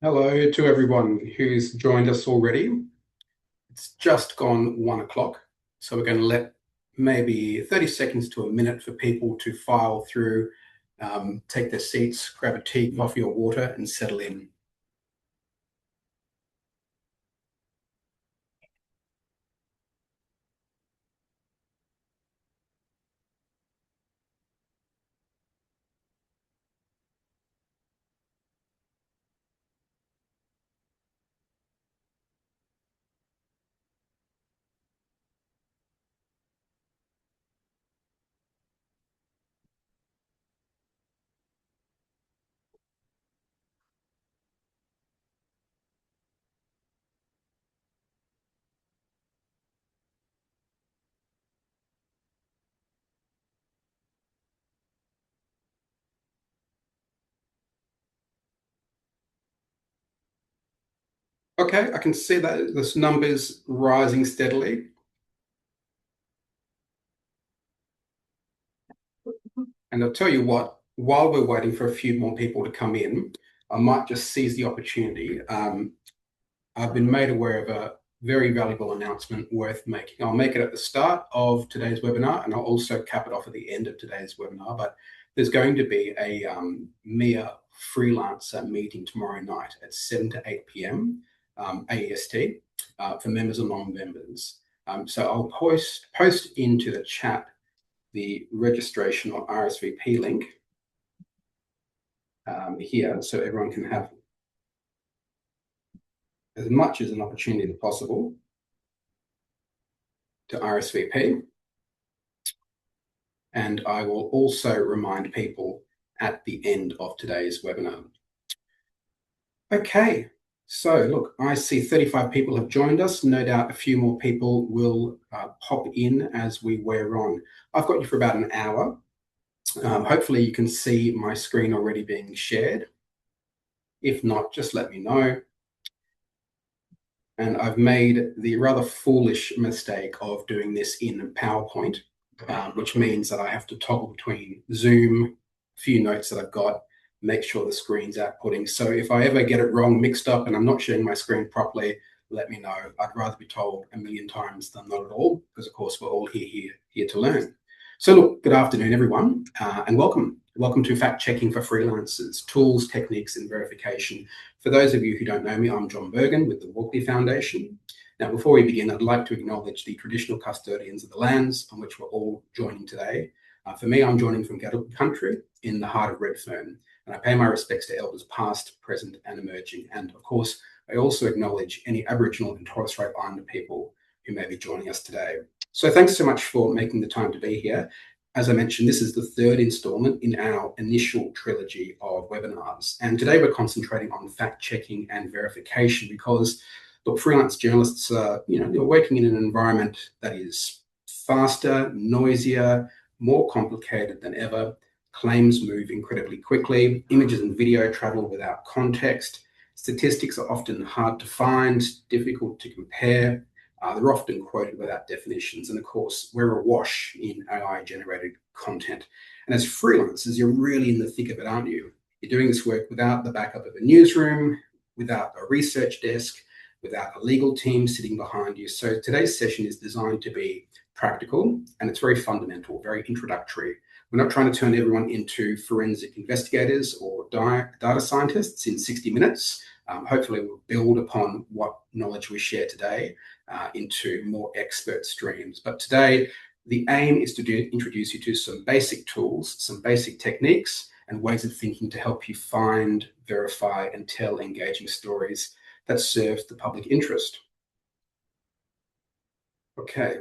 Hello to everyone who's joined us already. It's just gone 1 o'clock, so we're going to let maybe 30 seconds to a minute for people to file through, take their seats, grab a tea, coffee or water and settle in. Okay, I can see that this number's rising steadily. And I'll tell you what, while we're waiting for a few more people to come in, I might just seize the opportunity. I've been made aware of a very valuable announcement worth making. I'll make it at the start of today's webinar, and I'll also cap it off at the end of today's webinar. But there's going to be a MIA freelancer meeting tomorrow night at 7 to 8 p.m. AEST for members and non-members. So I'll post into the chat the registration or RSVP link here, so everyone can have as much as an opportunity as possible to RSVP. And I will also remind people at the end of today's webinar. Okay, so look, I see 35 people have joined us. No doubt a few more people will pop in as we wear on. I've got you for about an hour. Hopefully you can see my screen already being shared. If not, just let me know. And I've made the rather foolish mistake of doing this in PowerPoint, which means that I have to toggle between Zoom, a few notes that I've got, make sure the screen's outputting. So if I ever get it wrong, mixed up, and I'm not sharing my screen properly, let me know. I'd rather be told a million times than not at all, because of course we're all here to learn. So look, good afternoon, everyone, and welcome. Welcome to Fact Checking for Freelancers, Tools, Techniques and Verification. For those of you who don't know me, I'm John Bergin with the Walkley Foundation. Now, before we begin, I'd like to acknowledge the traditional custodians of the lands on which we're all joining today. For me, I'm joining from Gadigal country in the heart of Redfern, and I pay my respects to elders past, present and emerging. And of course, I also acknowledge any Aboriginal and Torres Strait Islander people who may be joining us today. So thanks so much for making the time to be here. As I mentioned, this is the third installment in our initial trilogy of webinars. And today we're concentrating on fact checking and verification because, look, freelance journalists are, they're working in an environment that is faster, noisier, more complicated than ever. Claims move incredibly quickly. Images and video travel without context. Statistics are often hard to find, difficult to compare. They're often quoted without definitions. And of course, we're awash in AI-generated content. And as freelancers, you're really in the thick of it, aren't you? You're doing this work without the backup of a newsroom, without a research desk, without a legal team sitting behind you. So today's session is designed to be practical, and it's very fundamental, very introductory. We're not trying to turn everyone into forensic investigators or data scientists in 60 minutes. Hopefully we'll build upon what knowledge we share today into more expert streams. But today, the aim is to introduce you to some basic tools, some basic techniques and ways of thinking to help you find, verify and tell engaging stories that serve the public interest. Okay.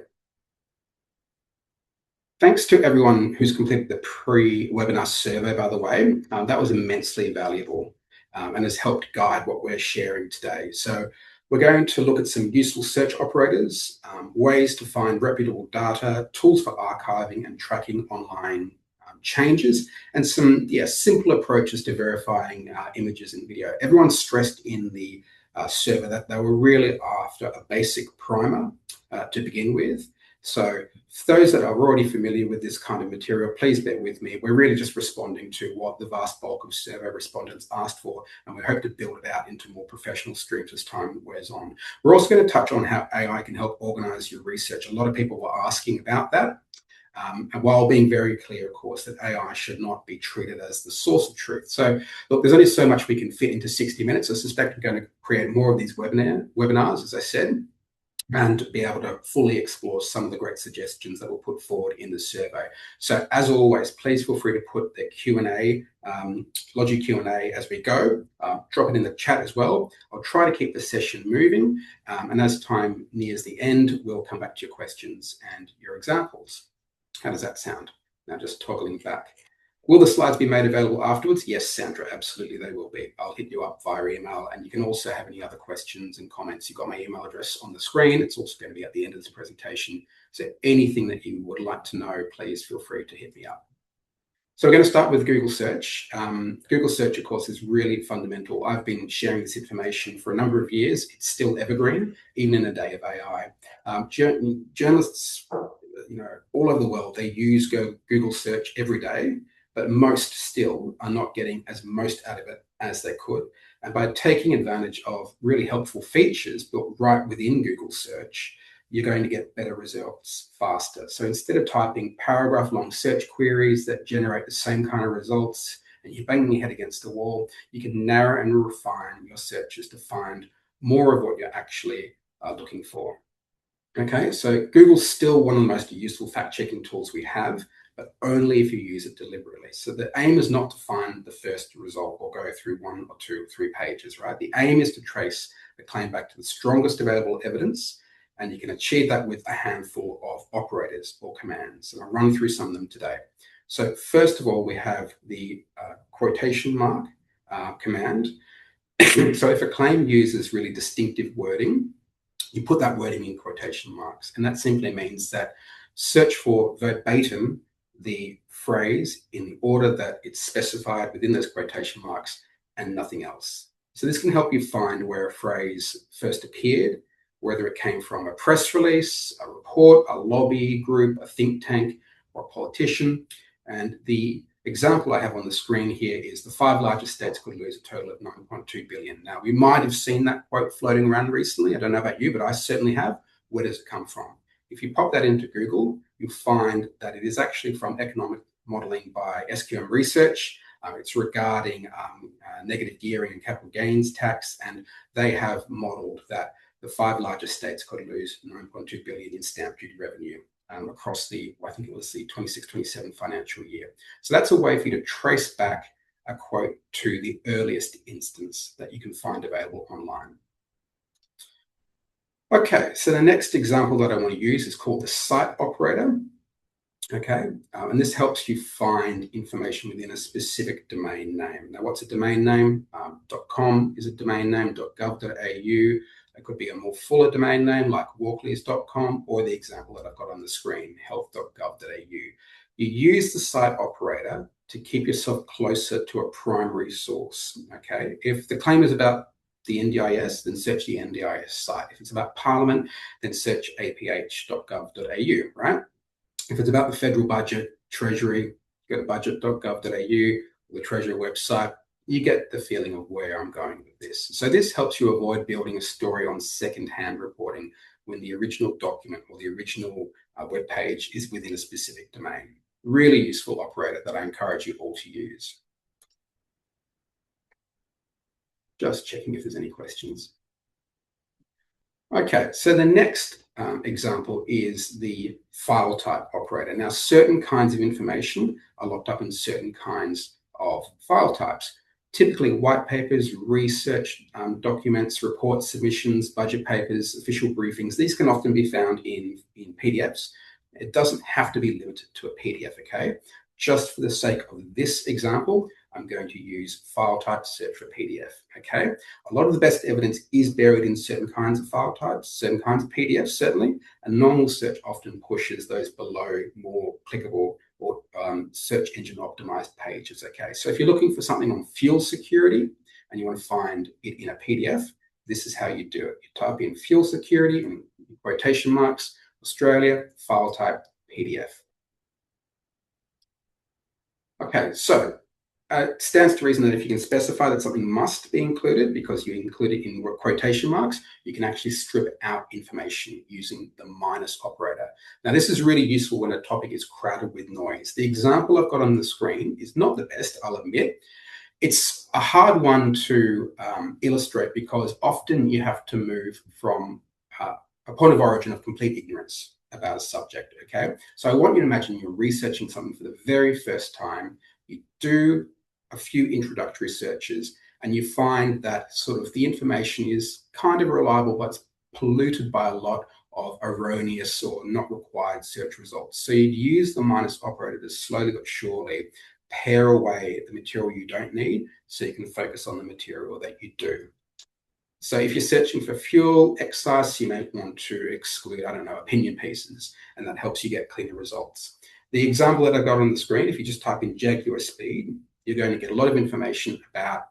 Thanks to everyone who's completed the pre-webinar survey, by the way. That was immensely valuable and has helped guide what we're sharing today. So we're going to look at some useful search operators, ways to find reputable data, tools for archiving and tracking online changes, and some simple approaches to verifying images and video. Everyone stressed in the survey that they were really after a basic primer to begin with. So for those that are already familiar with this kind of material, please bear with me. We're really just responding to what the vast bulk of survey respondents asked for, and we hope to build it out into more professional streams as time wears on. We're also going to touch on how AI can help organize your research. A lot of people were asking about that. And while being very clear, of course, that AI should not be treated as the source of truth. So, look, there's only so much we can fit into 60 minutes. I suspect we're going to create more of these webinars, as I said, and be able to fully explore some of the great suggestions that were put forward in the survey. So, as always, please feel free to put the Q&A, Logi Q&A as we go. Drop it in the chat as well. I'll try to keep the session moving, and as time nears the end, we'll come back to your questions and your examples. How does that sound? Now just toggling back. Will the slides be made available afterwards? Yes, Sandra, absolutely they will be. I'll hit you up via email, and you can also have any other questions and comments. You've got my email address on the screen. It's also going to be at the end of this presentation. So anything that you would like to know, please feel free to hit me up. So we're going to start with Google Search. Google Search, of course, is really fundamental. I've been sharing this information for a number of years. It's still evergreen, even in a day of AI. Journalists, all over the world, they use Google Search every day, but most still are not getting as most out of it as they could. And by taking advantage of really helpful features built right within Google Search, you're going to get better results faster. So instead of typing paragraph-long search queries that generate the same kind of results and you're banging your head against the wall, you can narrow and refine your searches to find more of what you're actually looking for. Okay, so Google's still one of the most useful fact-checking tools we have, but only if you use it deliberately. So the aim is not to find the first result or go through 1 or 2 or 3 pages, right? The aim is to trace the claim back to the strongest available evidence, and you can achieve that with a handful of operators or commands. And I'll run through some of them today. So first of all, we have the quotation mark command. So if a claim uses really distinctive wording, you put that wording in quotation marks, and that simply means that search for verbatim the phrase in the order that it's specified within those quotation marks and nothing else. So this can help you find where a phrase first appeared, whether it came from a press release, a report, a lobby group, a think tank, or a politician. And the example I have on the screen here is the 5 largest states could lose a total of $9.2 billion. Now, we might have seen that quote floating around recently. I don't know about you, but I certainly have. Where does it come from? If you pop that into Google, you'll find that it is actually from economic modeling by SQM Research. It's regarding negative gearing and capital gains tax, and they have modeled that the 5 largest states could lose $9.2 billion in stamp duty revenue across I think it was the 26-27 financial year. So that's a way for you to trace back a quote to the earliest instance that you can find available online. Okay, so the next example that I want to use is called the cite operator. Okay, and this helps you find information within a specific domain name. Now, what's a domain name? .com is a domain name, .gov.au. It could be a more fuller domain name like walkleys.com, or the example that I've got on the screen, health.gov.au. You use the cite operator to keep yourself closer to a primary source. Okay, if the claim is about the NDIS, then search the NDIS site. If it's about Parliament, then search aph.gov.au, right? If it's about the federal budget, Treasury, go to budget.gov.au, the Treasury website. You get the feeling of where I'm going with this. So this helps you avoid building a story on second-hand reporting when the original document or the original web page is within a specific domain. Really useful operator that I encourage you all to use. Just checking if there's any questions. Okay, so the next example is the file type operator. Now, certain kinds of information are locked up in certain kinds of file types. Typically, white papers, research documents, reports, submissions, budget papers, official briefings. These can often be found in PDFs. It doesn't have to be limited to a PDF, okay? Just for the sake of this example, I'm going to use file type search for PDF, okay? A lot of the best evidence is buried in certain kinds of file types, certain kinds of PDFs, certainly, and normal search often pushes those below more clickable or search engine optimized pages, okay? So if you're looking for something on fuel security and you want to find it in a PDF, this is how you do it. You type in fuel security in quotation marks, Australia, file type, PDF. Okay, so it stands to reason that if you can specify that something must be included because you include it in quotation marks, you can actually strip out information using the minus operator. Now, this is really useful when a topic is crowded with noise. The example I've got on the screen is not the best, I'll admit. It's a hard one to illustrate because often you have to move from a point of origin of complete ignorance about a subject, okay? So I want you to imagine you're researching something for the very first time. You do a few introductory searches and you find that sort of the information is kind of reliable, but it's polluted by a lot of erroneous or not required search results. So you'd use the minus operator to slowly but surely pare away the material you don't need so you can focus on the material that you do. So if you're searching for fuel excise, you may want to exclude, I don't know, opinion pieces, and that helps you get cleaner results. The example that I've got on the screen, if you just type in Jaguar speed, you're going to get a lot of information about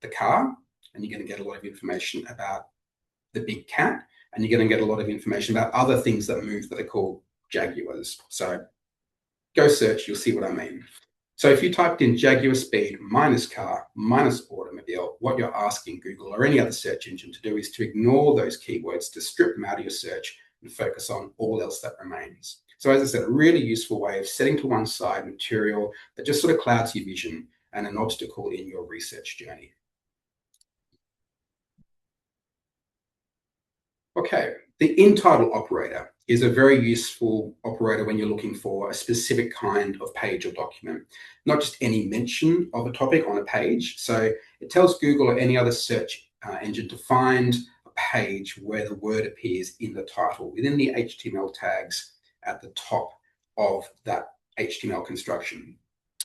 the car, and you're going to get a lot of information about the big cat, and you're going to get a lot of information about other things that move that are called Jaguars. So go search, you'll see what I mean. So if you typed in Jaguar speed minus car minus automobile, what you're asking Google or any other search engine to do is to ignore those keywords, to strip them out of your search and focus on all else that remains. So as I said, a really useful way of setting to one side material that just sort of clouds your vision and an obstacle in your research journey. Okay, the in title operator is a very useful operator when you're looking for a specific kind of page or document, not just any mention of a topic on a page. So it tells Google or any other search engine to find a page where the word appears in the title within the HTML tags at the top of that HTML construction.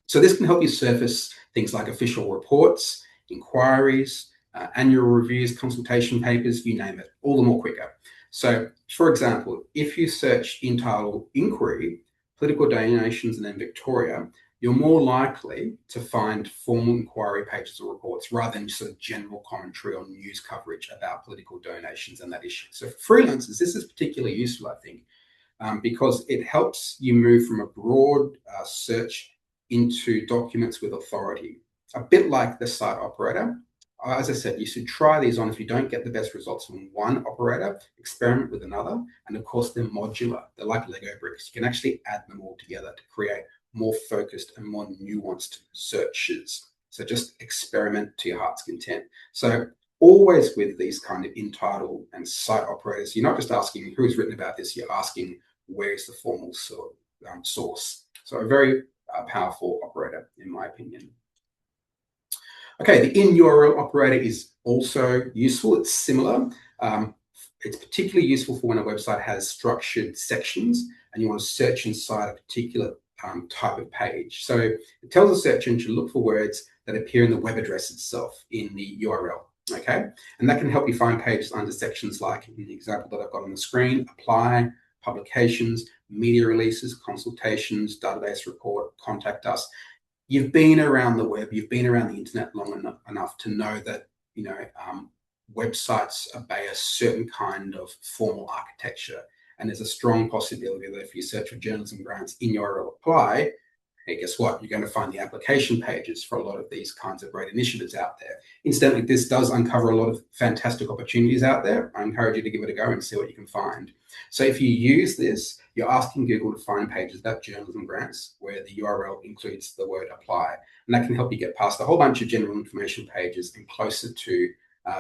So this can help you surface things like official reports, inquiries, annual reviews, consultation papers, you name it, all the more quicker. So, for example, if you search in title inquiry, political donations, and then Victoria, you're more likely to find formal inquiry pages or reports rather than sort of general commentary or news coverage about political donations and that issue. So for freelancers, this is particularly useful, I think, because it helps you move from a broad search into documents with authority, a bit like the site operator. As I said, you should try these on. If you don't get the best results from one operator, experiment with another. And of course, they're modular. They're like Lego bricks. You can actually add them all together to create more focused and more nuanced searches. So just experiment to your heart's content. So always with these kind of in title and site operators, you're not just asking who's written about this, you're asking where's the formal source. So a very powerful operator, in my opinion. Okay, the in URL operator is also useful. It's similar. It's particularly useful for when a website has structured sections and you want to search inside a particular type of page. So it tells the search engine to look for words that appear in the web address itself in the URL. Okay, and that can help you find pages under sections like in the example that I've got on the screen: apply, publications, media releases, consultations, database report, contact us. You've been around the web, you've been around the internet long enough to know that, you know, websites obey a certain kind of formal architecture. And there's a strong possibility that if you search for journalism grants in URL apply, hey, guess what? You're going to find the application pages for a lot of these kinds of great initiatives out there. Incidentally, this does uncover a lot of fantastic opportunities out there. I encourage you to give it a go and see what you can find. So if you use this, you're asking Google to find pages about journalism grants where the URL includes the word apply. And that can help you get past a whole bunch of general information pages and closer to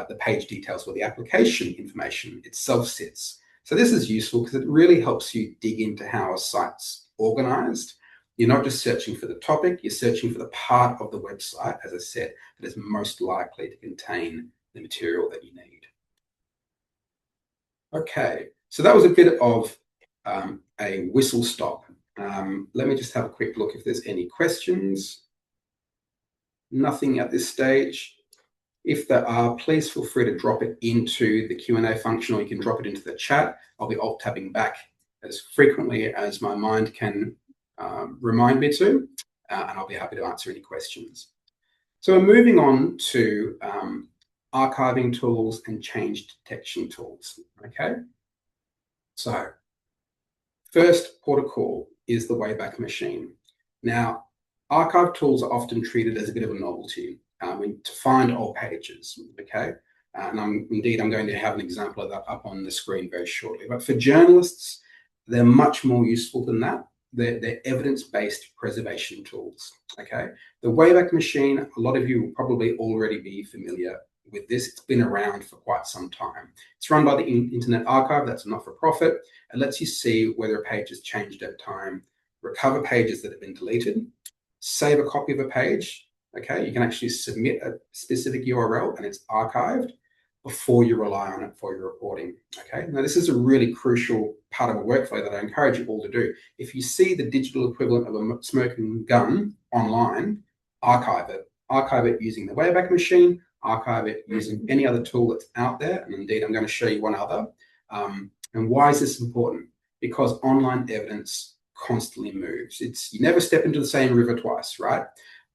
the page details where the application information itself sits. So this is useful because it really helps you dig into how a site's organized. You're not just searching for the topic, you're searching for the part of the website, as I said, that is most likely to contain the material that you need. Okay, so that was a bit of a whistle stop. Let me just have a quick look if there's any questions. Nothing at this stage. If there are, please feel free to drop it into the Q&A function, or you can drop it into the chat. I'll be alt-tabbing back as frequently as my mind can remind me to, and I'll be happy to answer any questions. So we're moving on to archiving tools and change detection tools, okay? So First port of call is the Wayback Machine. Now, archive tools are often treated as a bit of a novelty to find old pages, okay? And I'm going to have an example of that up on the screen very shortly. But for journalists, they're much more useful than that. They're evidence-based preservation tools, okay? The Wayback Machine, a lot of you will probably already be familiar with this. It's been around for quite some time. It's run by the Internet Archive, that's a not-for-profit. It lets you see whether a page has changed over time, recover pages that have been deleted, save a copy of a page, okay? You can actually submit a specific URL and it's archived before you rely on it for your reporting, okay? Now, this is a really crucial part of a workflow that I encourage you all to do. If you see the digital equivalent of a smoking gun online, archive it. Archive it using the Wayback Machine, archive it using any other tool that's out there, and indeed I'm going to show you one other. And why is this important? Because online evidence constantly moves. You never step into the same river twice, right?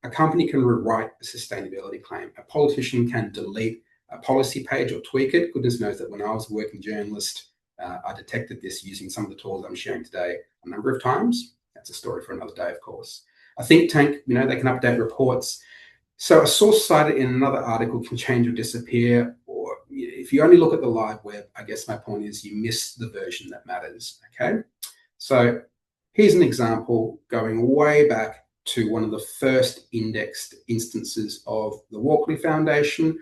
A company can rewrite a sustainability claim. A politician can delete a policy page or tweak it. Goodness knows that when I was a working journalist, I detected this using some of the tools I'm sharing today a number of times. That's a story for another day, of course. A think tank, they can update reports. So a source cited in another article can change or disappear, or if you only look at the live web, I guess my point is you miss the version that matters, okay? So here's an example going way back to one of the first indexed instances of the Walkley Foundation,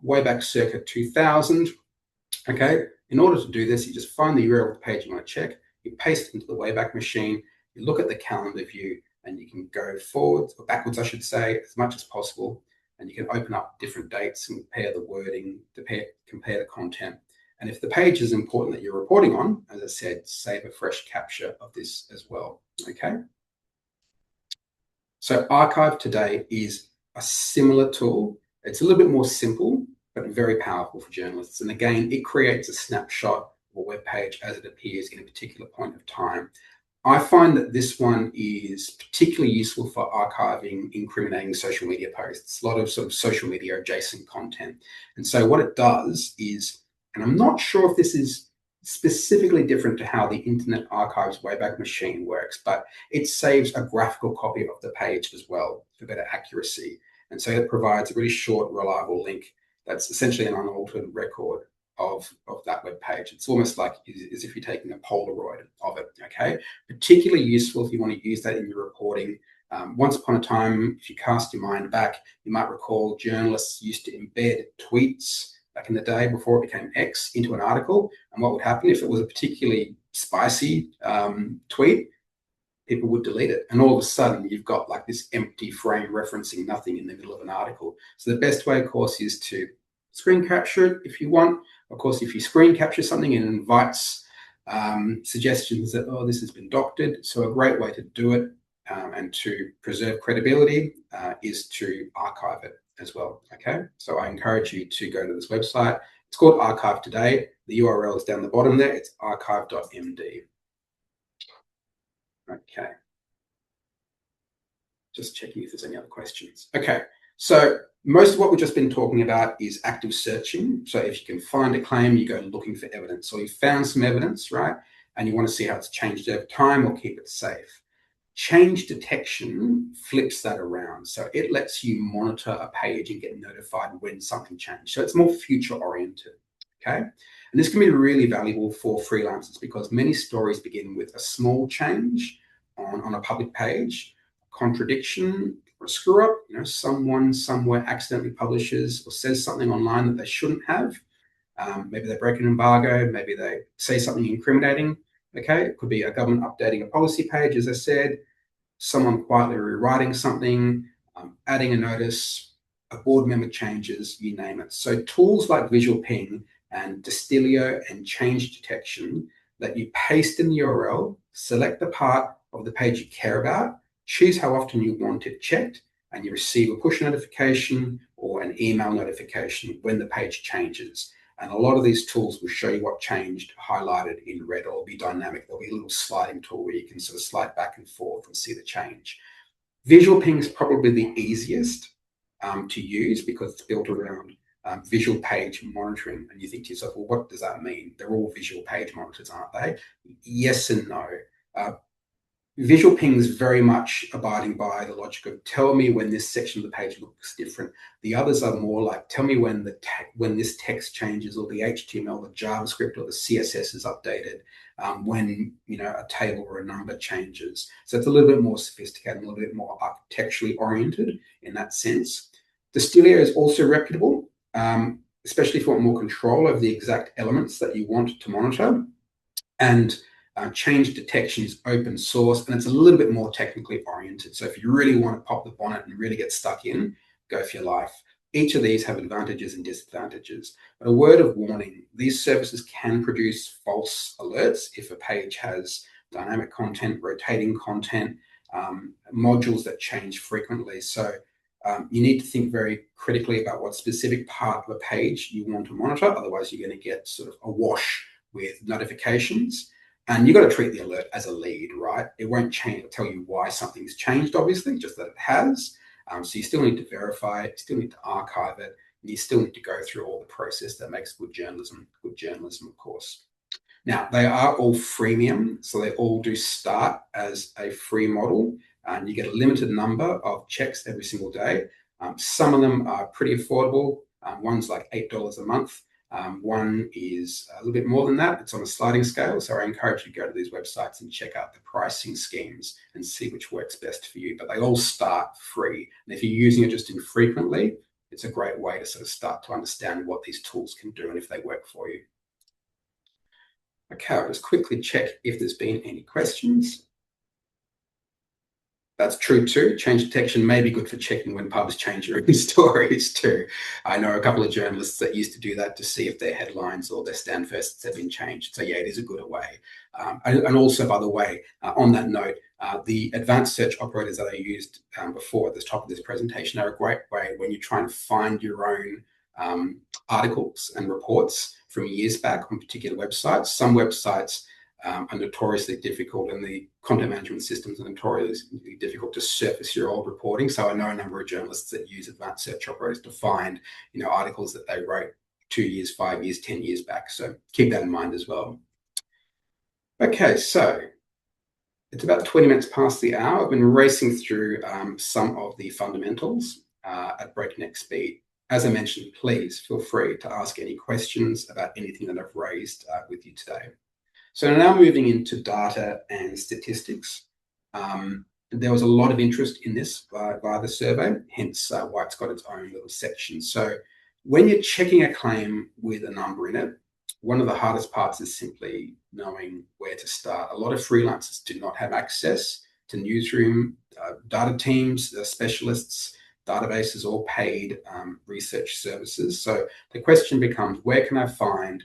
way back circa 2000, okay? In order to do this, you just find the URL of the page you want to check, you paste it into the Wayback Machine, you look at the calendar view, and you can go forwards, or backwards, I should say, as much as possible, and you can open up different dates and compare the wording, compare the content. And if the page is important that you're reporting on, as I said, save a fresh capture of this as well, okay? So Archive today is a similar tool. It's a little bit more simple, but very powerful for journalists. And again, it creates a snapshot of a web page as it appears in a particular point of time. I find that this one is particularly useful for archiving incriminating social media posts, a lot of sort of social media adjacent content. And so what it does is, and I'm not sure if this is specifically different to how the Internet Archive's Wayback Machine works, but it saves a graphical copy of the page as well for better accuracy. And so it provides a really short, reliable link that's essentially an unaltered record of that web page. It's almost like as if you're taking a Polaroid of it, okay? Particularly useful if you want to use that in your reporting. Once upon a time, if you cast your mind back, you might recall journalists used to embed tweets back in the day before it became X into an article. And what would happen if it was a particularly spicy tweet? People would delete it. And all of a sudden, you've got like this empty frame referencing nothing in the middle of an article. So the best way, of course, is to screen capture it if you want. Of course, if you screen capture something, it invites suggestions that, oh, this has been doctored. So a great way to do it and to preserve credibility is to archive it as well, okay? So I encourage you to go to this website. It's called Archive Today. The URL is down the bottom there. It's archive.md. Okay. Just checking if there's any other questions. Okay, so most of what we've just been talking about is active searching. So if you can find a claim, you go looking for evidence. So you found some evidence, right? And you want to see how it's changed over time or keep it safe. Change detection flips that around. So it lets you monitor a page and get notified when something changed. So it's more future oriented, okay? And this can be really valuable for freelancers because many stories begin with a small change on a public page, contradiction or a screw up, someone somewhere accidentally publishes or says something online that they shouldn't have. Maybe they break an embargo, maybe they say something incriminating. Okay, it could be a government updating a policy page, as I said, someone quietly rewriting something, adding a notice, a board member changes, you name it. So tools like Visual Ping and Distilio and change detection let you paste in the URL, select the part of the page you care about, choose how often you want it checked, and you receive a push notification or an email notification when the page changes. And a lot of these tools will show you what changed, highlighted in red, or it'll be dynamic. There'll be a little sliding tool where you can sort of slide back and forth and see the change. Visual Ping is probably the easiest to use because it's built around visual page monitoring, and you think to yourself, well, what does that mean? They're all visual page monitors, aren't they? Yes and no. Visual ping is very much abiding by the logic of tell me when this section of the page looks different. The others are more like tell me when this text changes, or the HTML, the JavaScript, or the CSS is updated, when a table or a number changes. So it's a little bit more sophisticated, a little bit more architecturally oriented in that sense. The Stilio is also reputable, especially if you want more control over the exact elements that you want to monitor. And change detection is open source, and it's a little bit more technically oriented. So if you really want to pop the bonnet and really get stuck in, go for your life. Each of these have advantages and disadvantages. But a word of warning, these services can produce false alerts if a page has dynamic content, rotating content, modules that change frequently. So you need to think very critically about what specific part of a page you want to monitor. Otherwise, you're going to get sort of awash with notifications. And you've got to treat the alert as a lead, right? It won't tell you why something's changed, obviously, just that it has. So you still need to verify it, you still need to archive it, and you still need to go through all the process that makes good journalism, of course. Now, they are all freemium, so they all do start as a free model, and you get a limited number of checks every single day. Some of them are pretty affordable. One's like $8 a month. One is a little bit more than that. It's on a sliding scale. So I encourage you to go to these websites and check out the pricing schemes and see which works best for you. But they all start free. And if you're using it just infrequently, it's a great way to sort of start to understand what these tools can do and if they work for you. Okay, I'll just quickly check if there's been any questions. That's true too. Change detection may be good for checking when pubs change your stories too. I know a couple of journalists that used to do that to see if their headlines or their standfirsts have been changed. So yeah, it is a good way. And also, by the way, on that note, the advanced search operators that I used before at the top of this presentation are a great way when you're trying to find your own articles and reports from years back on particular websites. Some websites are notoriously difficult, and the content management systems are notoriously difficult to surface your old reporting. So I know a number of journalists that use advanced search operators to find, articles that they wrote 2 years, 5 years, 10 years back. So keep that in mind as well. Okay, so it's about 20 minutes past the hour. I've been racing through some of the fundamentals at breakneck speed. As I mentioned, please feel free to ask any questions about anything that I've raised with you today. So now moving into data and statistics. There was a lot of interest in this via the survey, hence why it's got its own little section. So when you're checking a claim with a number in it, one of the hardest parts is simply knowing where to start. A lot of freelancers do not have access to newsroom, data teams, specialists, databases, or paid research services. So the question becomes, where can I find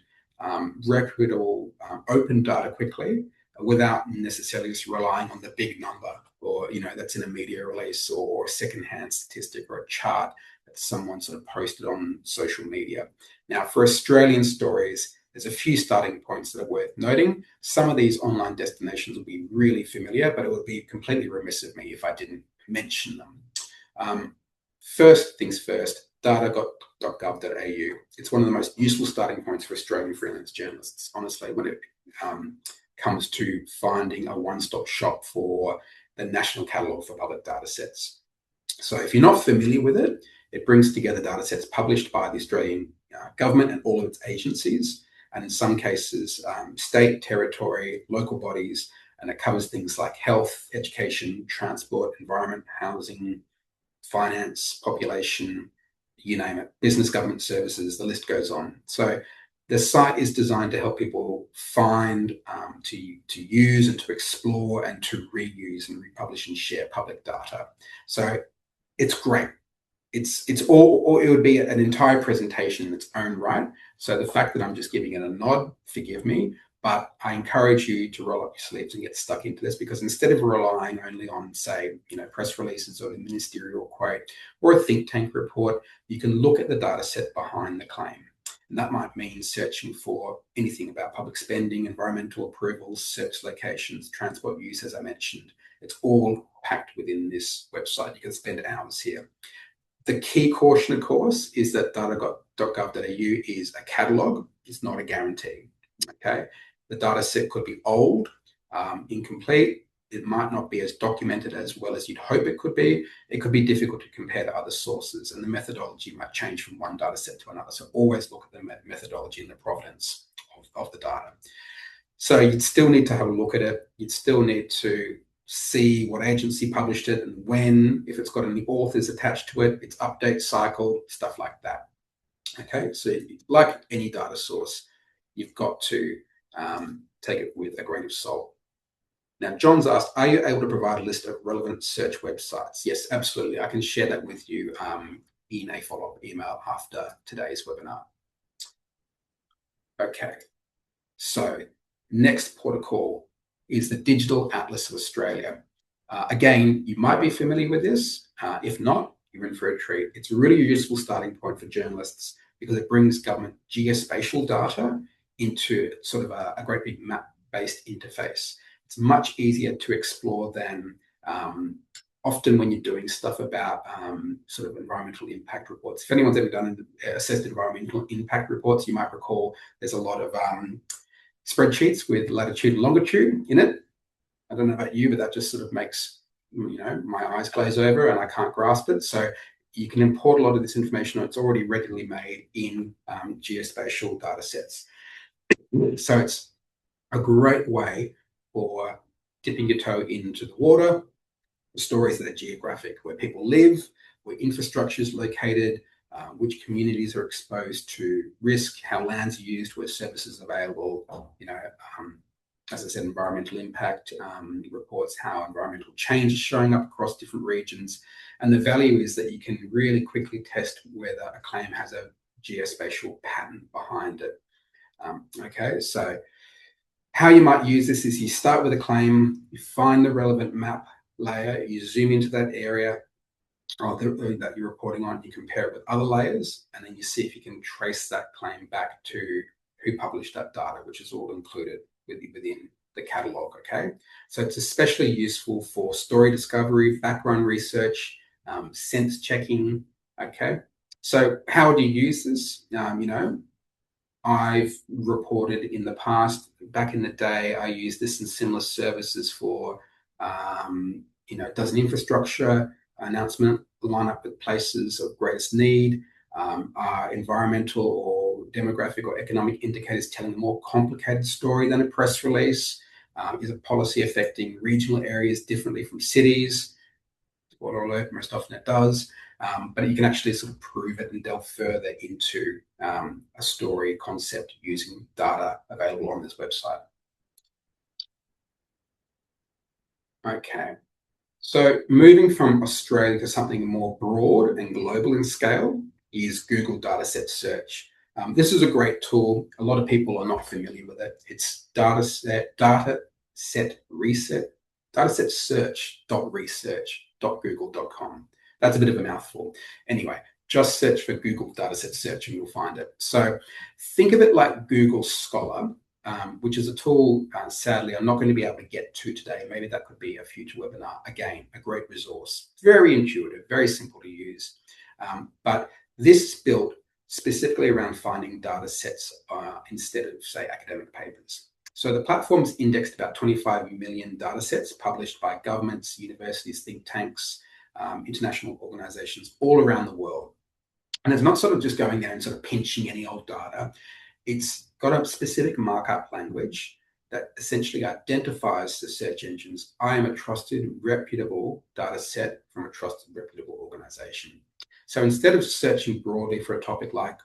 reputable open data quickly without necessarily just relying on the big number, or that's in a media release or a secondhand statistic or a chart that someone sort of posted on social media. Now, for Australian stories, there's a few starting points that are worth noting. Some of these online destinations will be really familiar, but it would be completely remiss of me if I didn't mention them. First things first, data.gov.au. It's one of the most useful starting points for Australian freelance journalists, honestly, when it comes to finding a one-stop shop for the National Catalogue for Public Data Sets. So if you're not familiar with it, it brings together data sets published by the Australian government and all of its agencies, and in some cases, state, territory, local bodies, and it covers things like health, education, transport, environment, housing, finance, population, you name it, business, government services, the list goes on. So the site is designed to help people find, to use and to explore and to reuse and republish and share public data. So it's great. It's all, it would be an entire presentation in its own right. So the fact that I'm just giving it a nod, forgive me, but I encourage you to roll up your sleeves and get stuck into this, because instead of relying only on, say, press releases or a ministerial quote or a think tank report, you can look at the data set behind the claim. And that might mean searching for anything about public spending, environmental approvals, search locations, transport use, as I mentioned. It's all packed within this website. You can spend hours here. The key caution, of course, is that data.gov.au is a catalogue. It's not a guarantee. Okay, the data set could be old, incomplete. It might not be as documented as well as you'd hope it could be. It could be difficult to compare to other sources, and the methodology might change from one data set to another. So always look at the methodology and the provenance of the data. So you'd still need to have a look at it. You'd still need to see what agency published it and when, if it's got any authors attached to it, its update cycle, stuff like that. Okay, so like any data source, you've got to take it with a grain of salt. Now, John's asked, are you able to provide a list of relevant search websites? Yes, absolutely. I can share that with you in a follow-up email after today's webinar. Okay, so next port of call is the Digital Atlas of Australia. Again, you might be familiar with this. If not, you're in for a treat. It's a really useful starting point for journalists because it brings government geospatial data into sort of a great big map-based interface. It's much easier to explore than often when you're doing stuff about sort of environmental impact reports. If anyone's ever done assessed environmental impact reports, you might recall there's a lot of spreadsheets with latitude and longitude in it. I don't know about you, but that just sort of makes, my eyes glaze over and I can't grasp it. So you can import a lot of this information. It's already readily made in geospatial data sets. So it's a great way for dipping your toe into the water, stories that are geographic, where people live, where infrastructure is located, which communities are exposed to risk, how land's used, where services are available, as I said, environmental impact reports, how environmental change is showing up across different regions. And the value is that you can really quickly test whether a claim has a geospatial pattern behind it. Okay, so how you might use this is you start with a claim, you find the relevant map layer, you zoom into that area that you're reporting on, you compare it with other layers, and then you see if you can trace that claim back to who published that data, which is all included within the catalog. Okay, so it's especially useful for story discovery, background research, sense checking. Okay, so how do you use this? I've reported in the past, back in the day, I used this in similar services for, does an infrastructure announcement line up with places of greatest need? Are environmental or demographic or economic indicators telling a more complicated story than a press release? Is a policy affecting regional areas differently from cities? Spoiler alert, most often it does. But you can actually sort of prove it and delve further into a story concept using data available on this website. Okay, so moving from Australia to something more broad and global in scale is Google Dataset Search. This is a great tool. A lot of people are not familiar with it. It's datasetsearch.research.google.com. That's a bit of a mouthful. Anyway, just search for Google Dataset Search and you'll find it. So think of it like Google Scholar, which is a tool, sadly, I'm not going to be able to get to today. Maybe that could be a future webinar. Again, a great resource. Very intuitive, very simple to use. But this is built specifically around finding data sets instead of, say, academic papers. So the platform's indexed about 25 million data sets published by governments, universities, think tanks, international organizations all around the world. And it's not sort of just going there and sort of pinching any old data. It's got a specific markup language that essentially identifies the search engines. I am a trusted, reputable data set from a trusted, reputable organization. So instead of searching broadly for a topic like,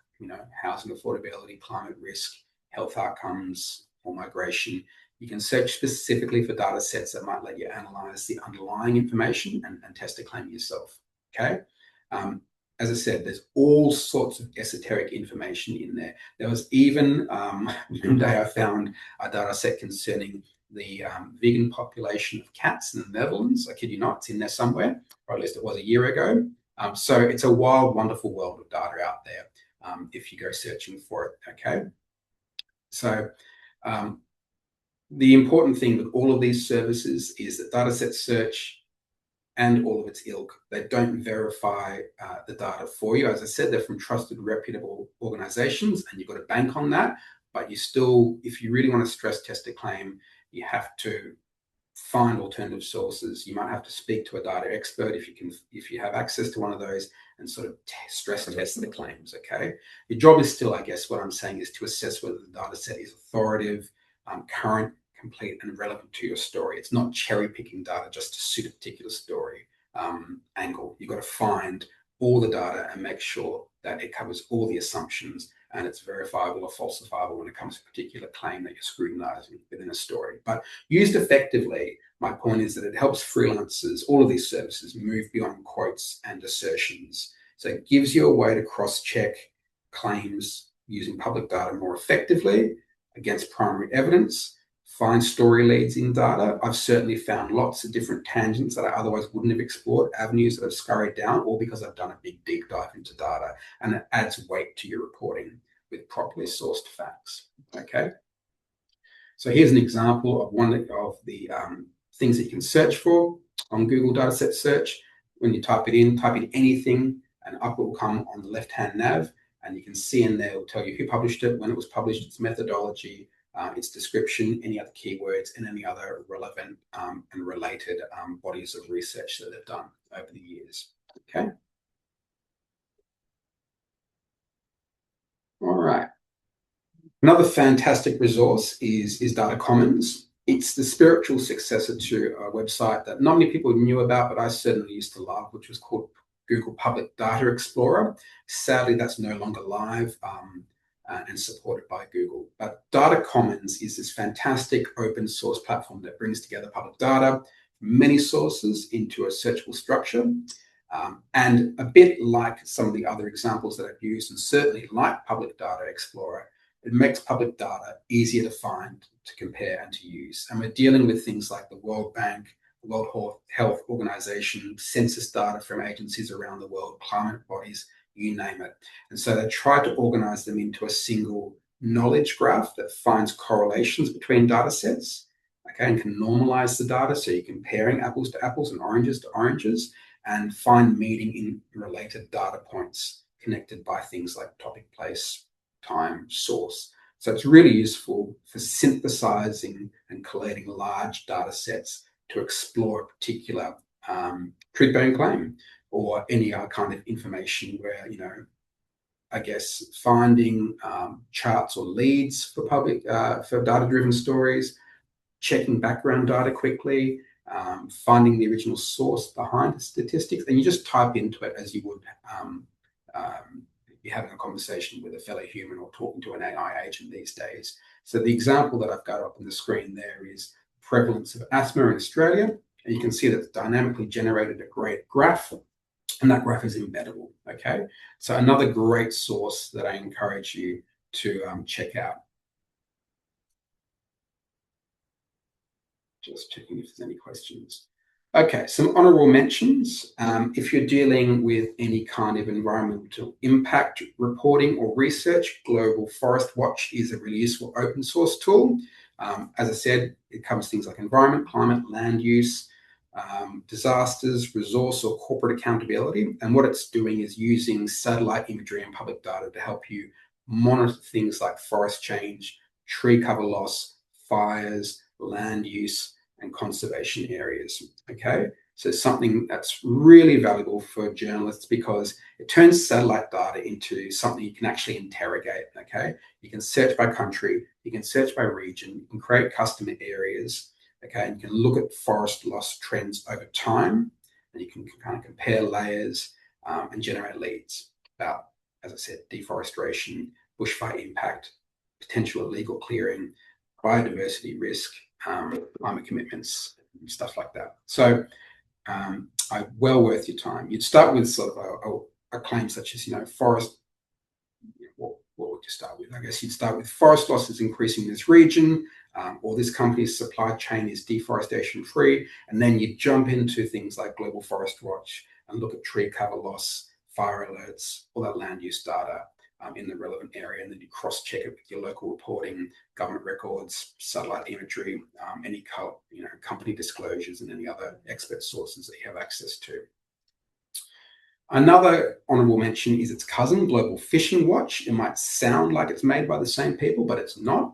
housing affordability, climate risk, health outcomes, or migration, you can search specifically for data sets that might let you analyze the underlying information and test a claim yourself. Okay. As I said, there's all sorts of esoteric information in there. There was even one day I found a data set concerning the vegan population of cats in the Netherlands. I kid you not, it's in there somewhere, or at least it was a year ago. So it's a wild, wonderful world of data out there if you go searching for it. Okay. So the important thing with all of these services is that dataset search and all of its ilk. They don't verify the data for you. As I said, they're from trusted, reputable organizations, and you've got to bank on that. But you still, if you really want to stress test a claim, you have to find alternative sources. You might have to speak to a data expert if you have access to one of those, and sort of stress test the claims. Okay, your job is still, I guess, what I'm saying is to assess whether the data set is authoritative, current, complete, and relevant to your story. It's not cherry picking data just to suit a particular story angle. You've got to find all the data and make sure that it covers all the assumptions and it's verifiable or falsifiable when it comes to a particular claim that you're scrutinizing within a story. But used effectively, my point is that it helps freelancers, all of these services, move beyond quotes and assertions. So it gives you a way to cross-check claims using public data more effectively against primary evidence, find story leads in data. I've certainly found lots of different tangents that I otherwise wouldn't have explored, avenues that I've scurried down, all because I've done a big deep dive into data, and it adds weight to your reporting with properly sourced facts. Okay, so here's an example of one of the things that you can search for on Google Dataset Search. When you type in anything, and up it will come on the left-hand nav, and you can see in there, it will tell you who published it, when it was published, its methodology, its description, any other keywords, and any other relevant and related bodies of research that they've done over the years. Okay. All right. Another fantastic resource is Data Commons. It's the spiritual successor to a website that not many people knew about, but I certainly used to love, which was called Google Public Data Explorer. Sadly, that's no longer live and supported by Google. But Data Commons is this fantastic open source platform that brings together public data from many sources into a searchable structure. And a bit like some of the other examples that I've used, and certainly like Public Data Explorer, it makes public data easier to find, to compare, and to use. And we're dealing with things like the World Bank, the World Health Organization, census data from agencies around the world, climate bodies, you name it. And so they try to organize them into a single knowledge graph that finds correlations between data sets, okay, and can normalize the data so you're comparing apples to apples and oranges to oranges, and find meaning in related data points connected by things like topic, place, time, source. So it's really useful for synthesizing and collating large data sets to explore a particular truth-bearing claim or any other kind of information where, I guess, finding charts or leads for for data-driven stories, checking background data quickly, finding the original source behind the statistics, and you just type into it as you would be having a conversation with a fellow human or talking to an AI agent these days. So the example that I've got up on the screen there is prevalence of asthma in Australia, and you can see that it's dynamically generated a great graph, and that graph is embeddable. Okay, so another great source that I encourage you to check out. Just checking if there's any questions. Okay, some honorable mentions. If you're dealing with any kind of environmental impact reporting or research, Global Forest Watch is a really useful open source tool. As I said, it covers things like environment, climate, land use, disasters, resource or corporate accountability. And what it's doing is using satellite imagery and public data to help you monitor things like forest change, tree cover loss, fires, land use, and conservation areas. Okay, so something that's really valuable for journalists because it turns satellite data into something you can actually interrogate. Okay, you can search by country, you can search by region, you can create custom areas. Okay, and you can look at forest loss trends over time, and you can kind of compare layers and generate leads about, as I said, deforestation, bushfire impact, potential illegal clearing, biodiversity risk, climate commitments, and stuff like that. So well worth your time. You'd start with sort of a claim such as, forest. What would you start with? I guess you'd start with forest loss is increasing in this region, or this company's supply chain is deforestation free. And then you jump into things like Global Forest Watch and look at tree cover loss, fire alerts, all that land use data. in the relevant area, and then you cross-check it with your local reporting, government records, satellite imagery, any company disclosures, and any other expert sources that you have access to. Another honourable mention is its cousin, Global Fishing Watch. It might sound like it's made by the same people, but it's not.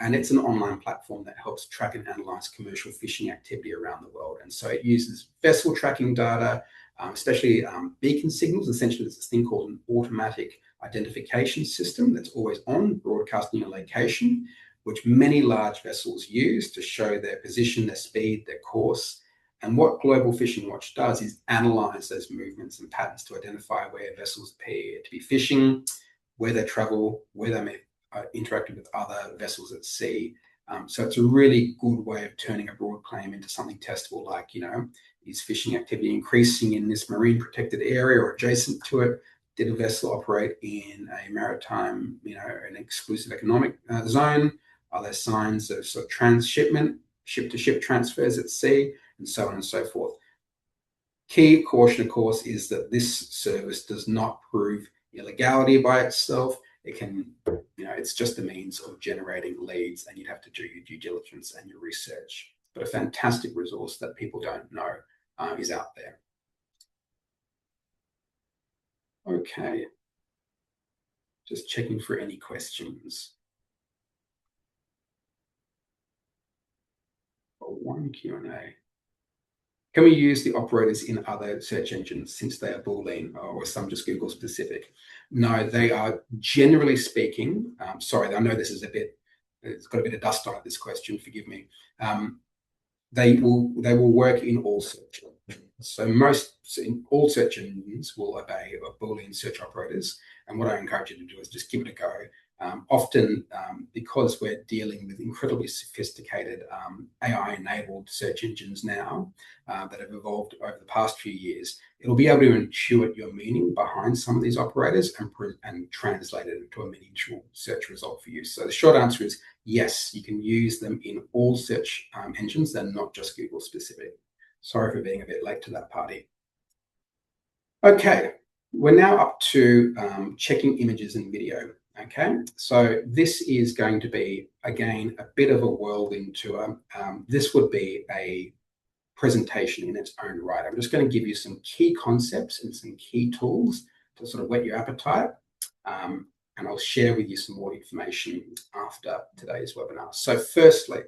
And it's an online platform that helps track and analyse commercial fishing activity around the world. And so it uses vessel tracking data, especially beacon signals. Essentially, there's this thing called an automatic identification system that's always on, broadcasting a location, which many large vessels use to show their position, their speed, their course. And what Global Fishing Watch does is analyse those movements and patterns to identify where vessels appear to be fishing, where they travel, where they may interacting with other vessels at sea. So it's a really good way of turning a broad claim into something testable, like, is fishing activity increasing in this marine protected area or adjacent to it? Did a vessel operate in a maritime, an exclusive economic zone? Are there signs of sort of transshipment, ship-to-ship transfers at sea, and so on and so forth? Key caution, of course, is that this service does not prove illegality by itself. It can, it's just a means of generating leads, and you'd have to do your due diligence and your research. But a fantastic resource that people don't know is out there. Okay, just checking for any questions. One Q&A. Can we use the operators in other search engines since they are Boolean, or some just Google specific? No, they are generally speaking, sorry, I know this is it's got a bit of dust on it, this question, forgive me. They will work in all search engines. So all search engines will obey Boolean search operators. And what I encourage you to do is just give it a go. Often, because we're dealing with incredibly sophisticated AI-enabled search engines now that have evolved over the past few years, it'll be able to intuit your meaning behind some of these operators and translate it into a meaningful search result for you. So the short answer is yes, you can use them in all search engines. They're not just Google specific. Sorry for being a bit late to that party. Okay, we're now up to checking images and video. Okay, so this is going to be, again, a bit of a whirlwind tour. This would be a presentation in its own right. I'm just going to give you some key concepts and some key tools to sort of whet your appetite. And I'll share with you some more information after today's webinar. So firstly,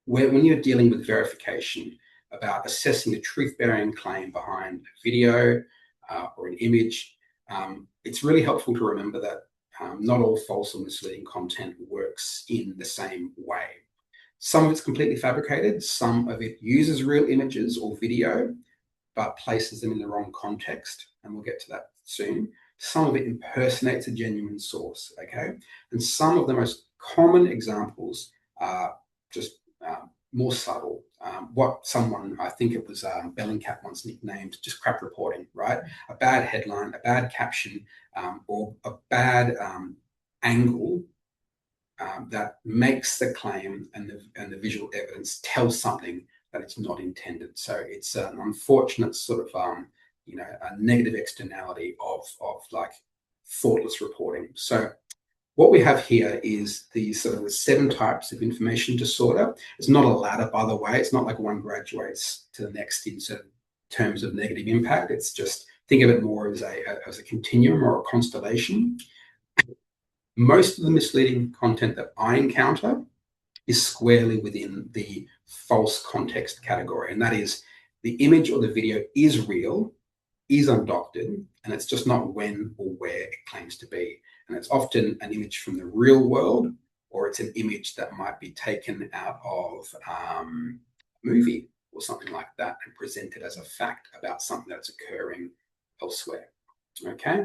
when you're dealing with verification about assessing a truth-bearing claim behind a video or an image, it's really helpful to remember that not all false or misleading content works in the same way. Some of it's completely fabricated. Some of it uses real images or video, but places them in the wrong context. And we'll get to that soon. Some of it impersonates a genuine source, okay? And some of the most common examples are just more subtle. What someone, I think it was Bellingcat once nicknamed just crap reporting, right? A bad headline, a bad caption, or a bad angle that makes the claim and the visual evidence tell something that it's not intended. So it's an unfortunate sort of a negative externality of like thoughtless reporting. So what we have here is the sort of the 7 types of information disorder. It's not a ladder, by the way. It's not like one graduates to the next in terms of negative impact. It's just, think of it more as a continuum or a constellation. Most of the misleading content that I encounter is squarely within the false context category. And that is, the image or the video is real, is undoctored, and it's just not when or where it claims to be. And it's often an image from the real world, or it's an image that might be taken out of a movie or something like that and presented as a fact about something that's occurring elsewhere. Okay.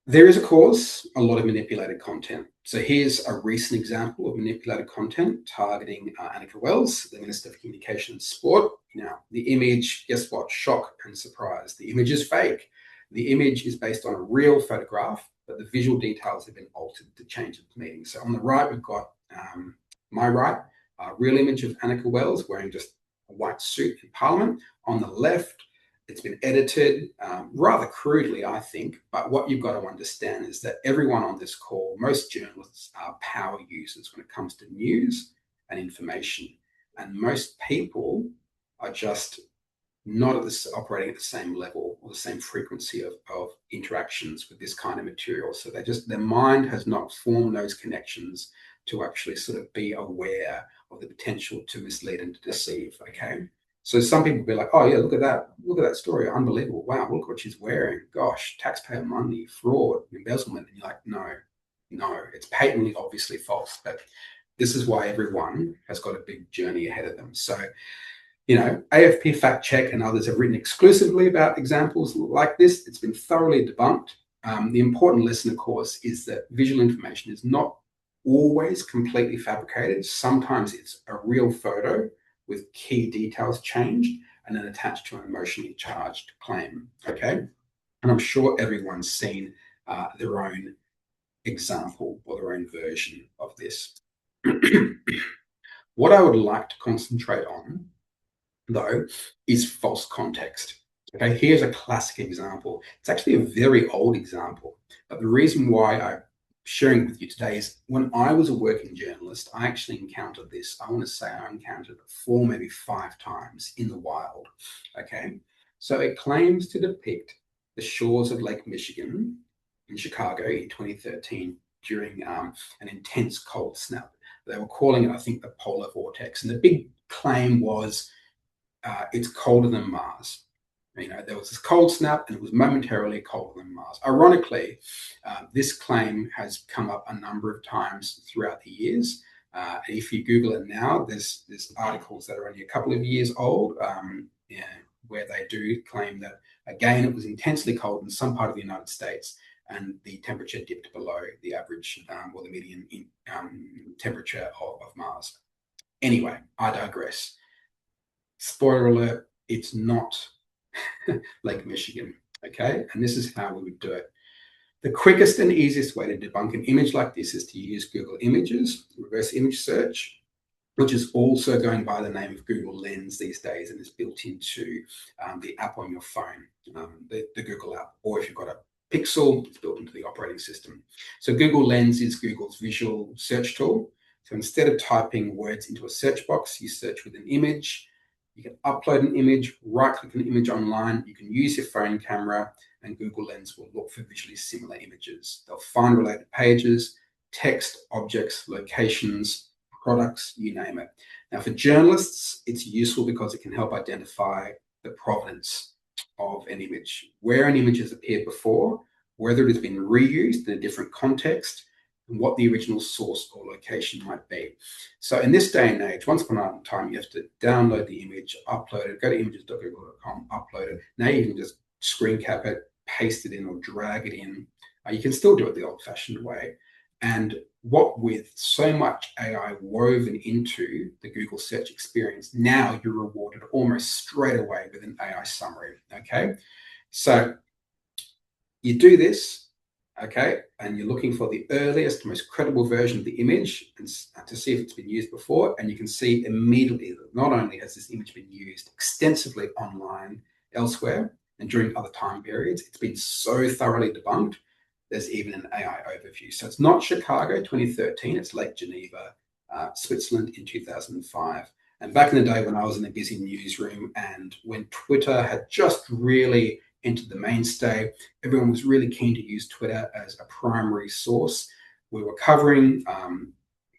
There is, of course, a lot of manipulated content. So here's a recent example of manipulated content targeting Annika Wells, the Minister for Communication and Sport. Now, the image, guess what? Shock and surprise. The image is fake. The image is based on a real photograph, but the visual details have been altered to change its meaning. So on the right, we've got my right, a real image of Annika Wells wearing just a white suit in Parliament. On the left, It's been edited rather crudely, I think, but what you've got to understand is that everyone on this call, most journalists are power users when it comes to news and information. And most people are just not operating at the same level or the same frequency of interactions with this kind of material. So their mind has not formed those connections to actually sort of be aware of the potential to mislead and to deceive. Okay. So some people will be like, oh yeah, look at that story. Unbelievable. Wow, look what she's wearing. Gosh, taxpayer money, fraud, embezzlement. And you're like, no, it's patently obviously false. But this is why everyone has got a big journey ahead of them. So, AFP Fact Check and others have written exclusively about examples like this. It's been thoroughly debunked. The important lesson, of course, is that visual information is not always completely fabricated. Sometimes it's a real photo with key details changed and then attached to an emotionally charged claim. Okay. And I'm sure everyone's seen their own example or their own version of this. What I would like to concentrate on, though, is false context. Okay, here's a classic example. It's actually a very old example, but the reason why I'm sharing with you today is when I was a working journalist, I actually encountered this. I want to say I encountered it 4, maybe 5 times in the wild. Okay, so it claims to depict the shores of Lake Michigan in Chicago in 2013 during an intense cold snap. They were calling it, I think, the polar vortex, and the big claim was it's colder than Mars. There was this cold snap and it was momentarily colder than Mars. Ironically, this claim has come up a number of times throughout the years. If you Google it now, there's articles that are only a couple of years old where they do claim that, again, it was intensely cold in some part of the United States and the temperature dipped below the average or the median temperature of Mars. Anyway, I digress. Spoiler alert, it's not Lake Michigan, okay? And this is how we would do it. The quickest and easiest way to debunk an image like this is to use Google Images, reverse image search, which is also going by the name of Google Lens these days and is built into the app on your phone, the Google app, or if you've got a Pixel, it's built into the operating system. So Google Lens is Google's visual search tool. So instead of typing words into a search box, you search with an image. You can upload an image, right-click an image online. You can use your phone camera, and Google Lens will look for visually similar images. They'll find related pages, text, objects, locations, products, you name it. Now, for journalists, it's useful because it can help identify the provenance of an image, where an image has appeared before, whether it has been reused in a different context, and what the original source or location might be. So in this day and age, once upon a time, you have to download the image, upload it, go to images.google.com, upload it. Now you can just screen cap it, paste it in, or drag it in. You can still do it the old-fashioned way. And what with so much AI woven into the Google search experience, now you're rewarded almost straight away with an AI summary, okay? So you do this, okay, and you're looking for the earliest, most credible version of the image and to see if it's been used before, and you can see immediately that not only has this image been used extensively online elsewhere and during other time periods, it's been so thoroughly debunked, there's even an AI overview. So it's not Chicago 2013, it's Lake Geneva, Switzerland in 2005. And back in the day when I was in a busy newsroom and when Twitter had just really entered the mainstay, everyone was really keen to use Twitter as a primary source. We were covering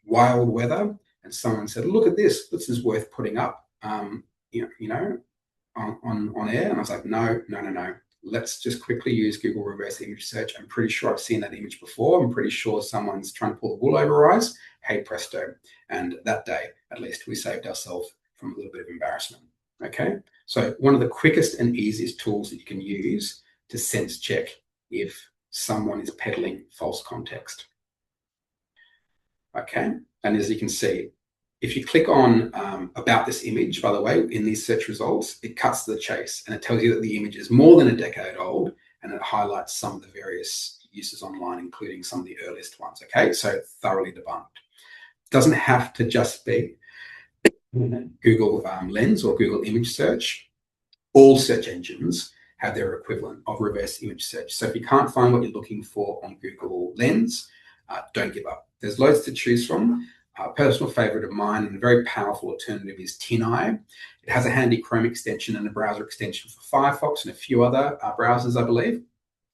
wild weather, and someone said, "Look at this. This is worth putting up, on air." And I was like, "No. Let's just quickly use Google reverse image search. I'm pretty sure I've seen that image before. I'm pretty sure someone's trying to pull the wool over our eyes. Hey, presto!" And that day, at least, we saved ourselves from a little bit of embarrassment. Okay. So one of the quickest and easiest tools that you can use to sense check if someone is peddling false context. Okay, and as you can see, if you click on about this image, by the way, in these search results, it cuts to the chase and it tells you that the image is more than a decade old and it highlights some of the various uses online, including some of the earliest ones. Okay, so thoroughly debunked. It doesn't have to just be Google Lens or Google image search. All search engines have their equivalent of reverse image search. So if you can't find what you're looking for on Google Lens, don't give up. There's loads to choose from. A personal favorite of mine and a very powerful alternative is TinEye. It has a handy Chrome extension and a browser extension for Firefox and a few other browsers, I believe.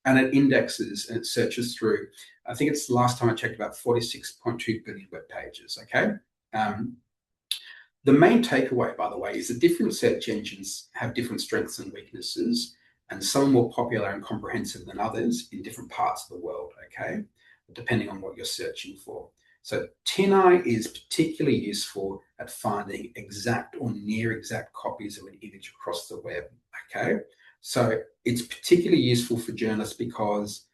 And it indexes and it searches through, I think it's the last time I checked, about 46.2 billion web pages, okay? The main takeaway, by the way, is that different search engines have different strengths and weaknesses, and some are more popular and comprehensive than others in different parts of the world, okay? Depending on what you're searching for. So TinEye is particularly useful at finding exact or near exact copies of an image across the web, okay? So it's particularly useful for journalists because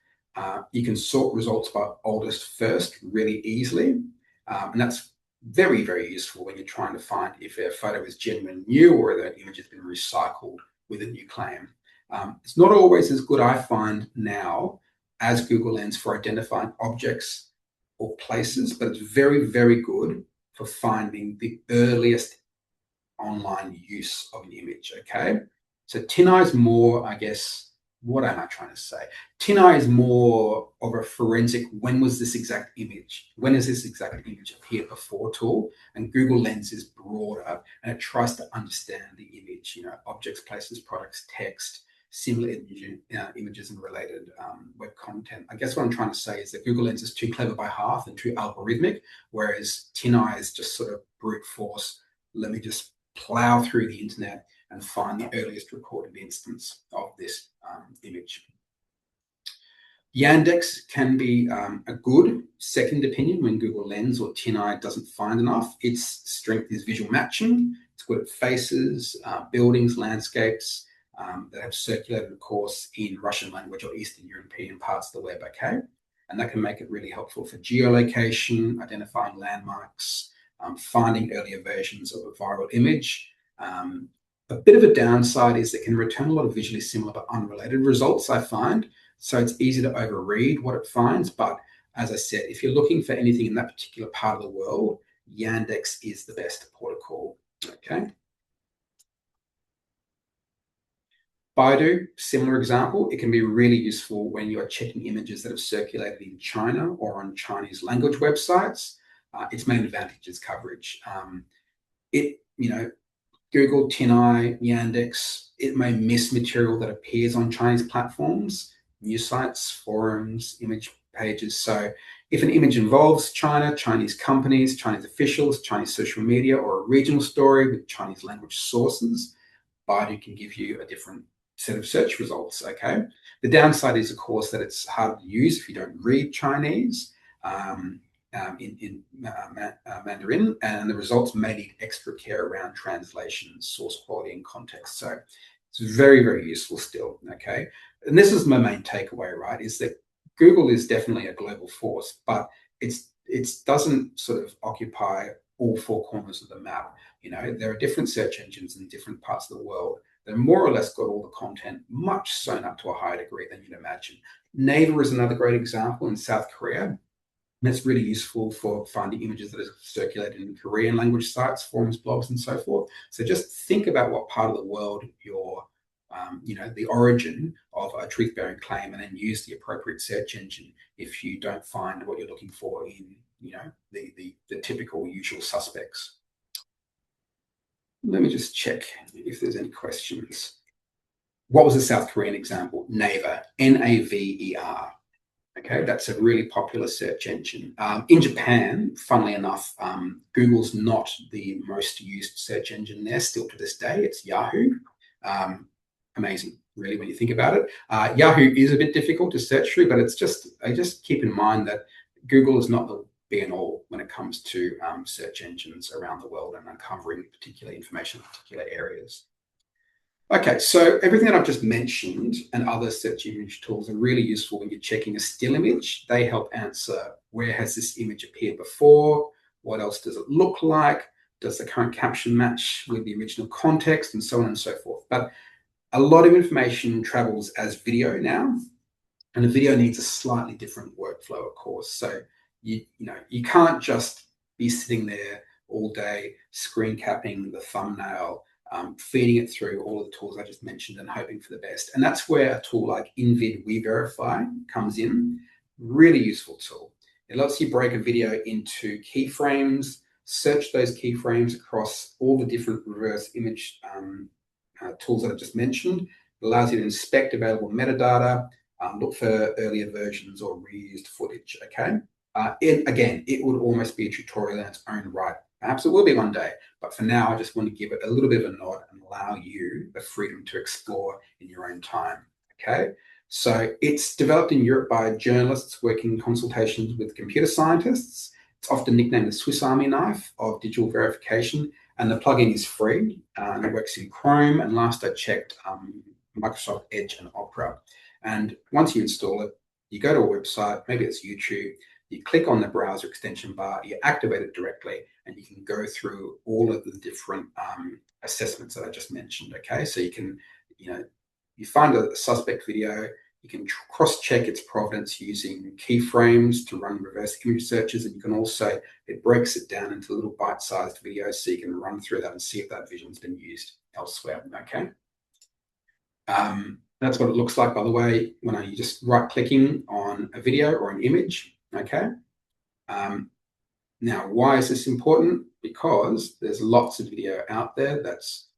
you can sort results by oldest first really easily, and that's very, very useful when you're trying to find if a photo is genuine new or whether an image has been recycled with a new claim. It's not always as good, I find now, as Google Lens for identifying objects or places, but it's very, very good for finding the earliest online use of an image, okay? So TinEye is more, I guess, what am I trying to say? TinEye is more of a forensic, when was this exact image? When has this exact image appeared before tool? And Google Lens is broader and it tries to understand the image, objects, places, products, text, similar images and related web content. I guess what I'm trying to say is that Google Lens is too clever by half and too algorithmic, whereas TinEye is just sort of brute force. Let me just plow through the internet and find the earliest recorded instance of this image. Yandex can be a good second opinion when Google Lens or TinEye doesn't find enough. Its strength is visual matching. It's good at faces, buildings, landscapes that have circulated, of course, in Russian language or Eastern European parts of the web, okay? And that can make it really helpful for geolocation, identifying landmarks, finding earlier versions of a viral image. A bit of a downside is it can return a lot of visually similar but unrelated results, I find. So it's easy to overread what it finds. But as I said, if you're looking for anything in that particular part of the world, Yandex is the best port of call, okay? Baidu, similar example, it can be really useful when you're checking images that have circulated in China or on Chinese language websites. Its main advantage is coverage. Google, TinEye, Yandex, it may miss material that appears on Chinese platforms, news sites, forums, image pages. So if an image involves China, Chinese companies, Chinese officials, Chinese social media, or a regional story with Chinese language sources, Baidu can give you a different set of search results, okay? The downside is, of course, that it's hard to use if you don't read Chinese in Mandarin, and the results may need extra care around translation, source quality, and context. So it's very, very useful still, okay? And this is my main takeaway, right, is that Google is definitely a global force, but it doesn't sort of occupy all four corners of the map. There are different search engines in different parts of the world that more or less got all the content much sewn up to a higher degree than you'd imagine. Naver is another great example in South Korea. And that's really useful for finding images that are circulated in Korean language sites, forums, blogs, and so forth. So just think about what part of the world you're the origin of a truth-bearing claim, and then use the appropriate search engine if you don't find what you're looking for in the typical usual suspects. Let me just check if there's any questions. What was the South Korean example? Naver, Naver. Okay, that's a really popular search engine. In Japan, funnily enough, Google's not the most used search engine there still to this day. It's Yahoo. Amazing, really, when you think about it. Yahoo is a bit difficult to search through, but I just keep in mind that Google is not the be and all when it comes to search engines around the world and uncovering particular information in particular areas. Okay, so everything that I've just mentioned and other search image tools are really useful when you're checking a still image. They help answer, where has this image appeared before? What else does it look like? Does the current caption match with the original context, and so on and so forth? But a lot of information travels as video now, and a video needs a slightly different workflow, of course. So you can't just be sitting there all day screen capping the thumbnail feeding it through all of the tools I just mentioned and hoping for the best. And that's where a tool like InVid WeVerify comes in. Really useful tool. It lets you break a video into keyframes, search those keyframes across all the different reverse image tools that I just mentioned. It allows you to inspect available metadata, look for earlier versions or reused footage, okay? Again, it would almost be a tutorial in its own right. Perhaps it will be one day, but for now, I just want to give it a little bit of a nod and allow you the freedom to explore in your own time, okay? So it's developed in Europe by journalists working in consultations with computer scientists. It's often nicknamed the Swiss Army knife of digital verification, and the plugin is free, and it works in Chrome, and last I checked, Microsoft Edge and Opera. And once you install it, you go to a website, maybe it's YouTube, you click on the browser extension bar, you activate it directly, and you can go through all of the different assessments that I just mentioned, okay? So you can, you find a suspect video, you can cross-check its provenance using keyframes to run reverse image searches, and you can also, it breaks it down into little bite-sized videos so you can run through that and see if that vision's been used elsewhere, okay? That's what it looks like, by the way, when you're just right-clicking on a video or an image, okay? Now, why is this important? Because there's lots of video out there that's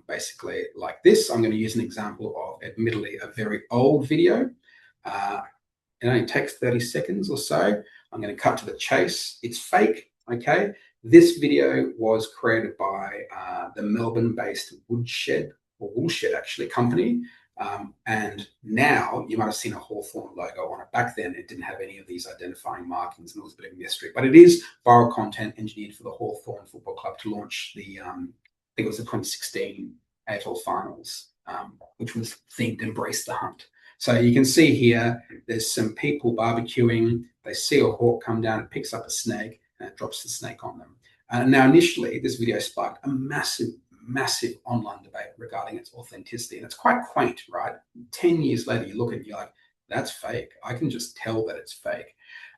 basically like this. I'm going to use an example of, admittedly, a very old video. It only takes 30 seconds or so. I'm going to cut to the chase. It's fake, okay? This video was created by the Melbourne-based Woolshed actually company. And now you might have seen a Hawthorn logo on it. Back then, it didn't have any of these identifying markings, and it was a bit of a mystery. But it is viral content engineered for the Hawthorn Football Club to launch the, I think it was the 2016 AFL Finals, which was themed Embrace the Hunt. So you can see here, there's some people barbecuing. They see a hawk come down, it picks up a snake, and it drops the snake on them. Now, initially, this video sparked a massive online debate regarding its authenticity. And it's quite quaint, right? 10 years later, you look at it and you're like, that's fake. I can just tell that it's fake.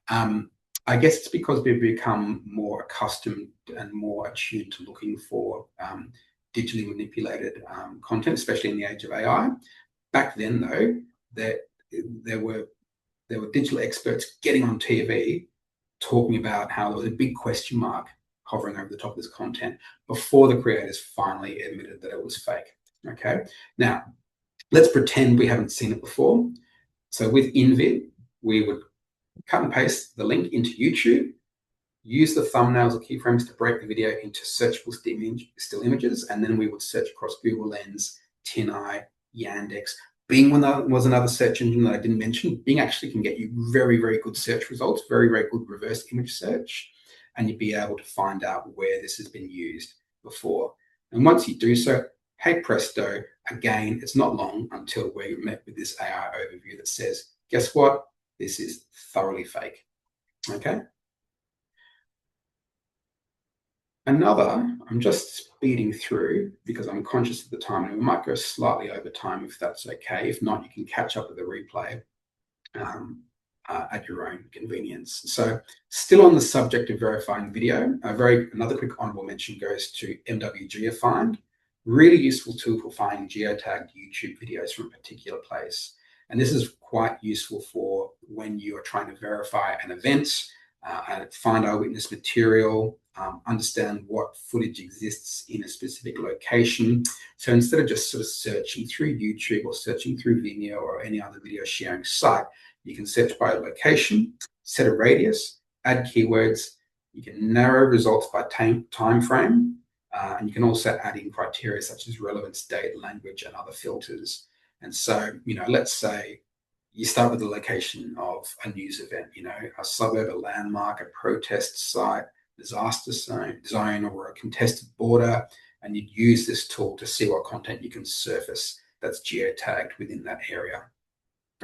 I guess it's because we've become more accustomed and more attuned to looking for digitally manipulated content, especially in the age of AI. Back then, though, there were digital experts getting on TV talking about how there was a big question mark hovering over the top of this content before the creators finally admitted that it was fake, okay? Now, let's pretend we haven't seen it before. So with InVid, we would cut and paste the link into YouTube, use the thumbnails or keyframes to break the video into searchable still images, and then we would search across Google Lens, TinEye, Yandex. Bing was another search engine that I didn't mention. Bing actually can get you very, very good search results, very, very good reverse image search, and you'd be able to find out where this has been used before. And once you do so, hey presto, again, it's not long until we're met with this AI overview that says, guess what? This is thoroughly fake, okay? I'm just speeding through because I'm conscious of the time, and we might go slightly over time if that's okay. If not, you can catch up with the replay at your own convenience. So still on the subject of verifying video, another quick honorable mention goes to MWGeofind. Really useful tool for finding geotagged YouTube videos from a particular place. And this is quite useful for when you are trying to verify an event, find eyewitness material, understand what footage exists in a specific location. So instead of just sort of searching through YouTube or searching through Vimeo or any other video sharing site, you can search by location, set a radius, add keywords. You can narrow results by time frame, and you can also add in criteria such as relevance, date, language, and other filters. And so, let's say you start with the location of a news event, a suburb, a landmark, a protest site, disaster zone, or a contested border, and you'd use this tool to see what content you can surface that's geotagged within that area.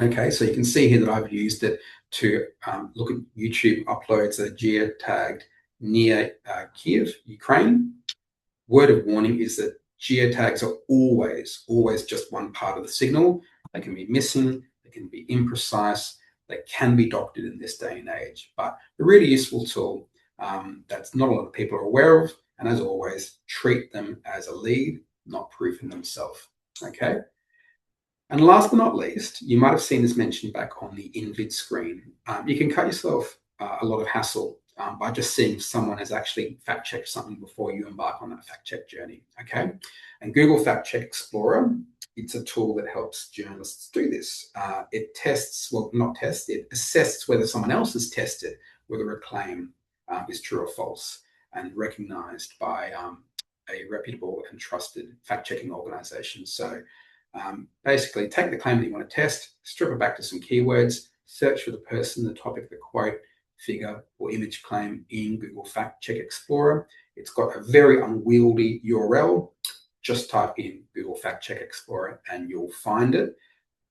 Okay, so you can see here that I've used it to look at YouTube uploads that are geotagged near Kiev, Ukraine. Word of warning is that geotags are always just one part of the signal. They can be missing, they can be imprecise, they can be doctored in this day and age, but a really useful tool that's not a lot of people are aware of, and as always, treat them as a lead, not proof in themselves. Okay. And last but not least, you might have seen this mentioned back on the InVid screen. You can cut yourself a lot of hassle by just seeing if someone has actually fact checked something before you embark on that fact check journey. Okay. And Google Fact Check Explorer, it's a tool that helps journalists do this. It tests, well, not tests, it assesses whether someone else has tested whether a claim is true or false, and recognized by a reputable and trusted fact-checking organization. So basically, take the claim that you want to test, strip it back to some keywords, search for the person, the topic, the quote, figure, or image claim in Google Fact Check Explorer. It's got a very unwieldy URL. Just type in Google Fact Check Explorer and you'll find it.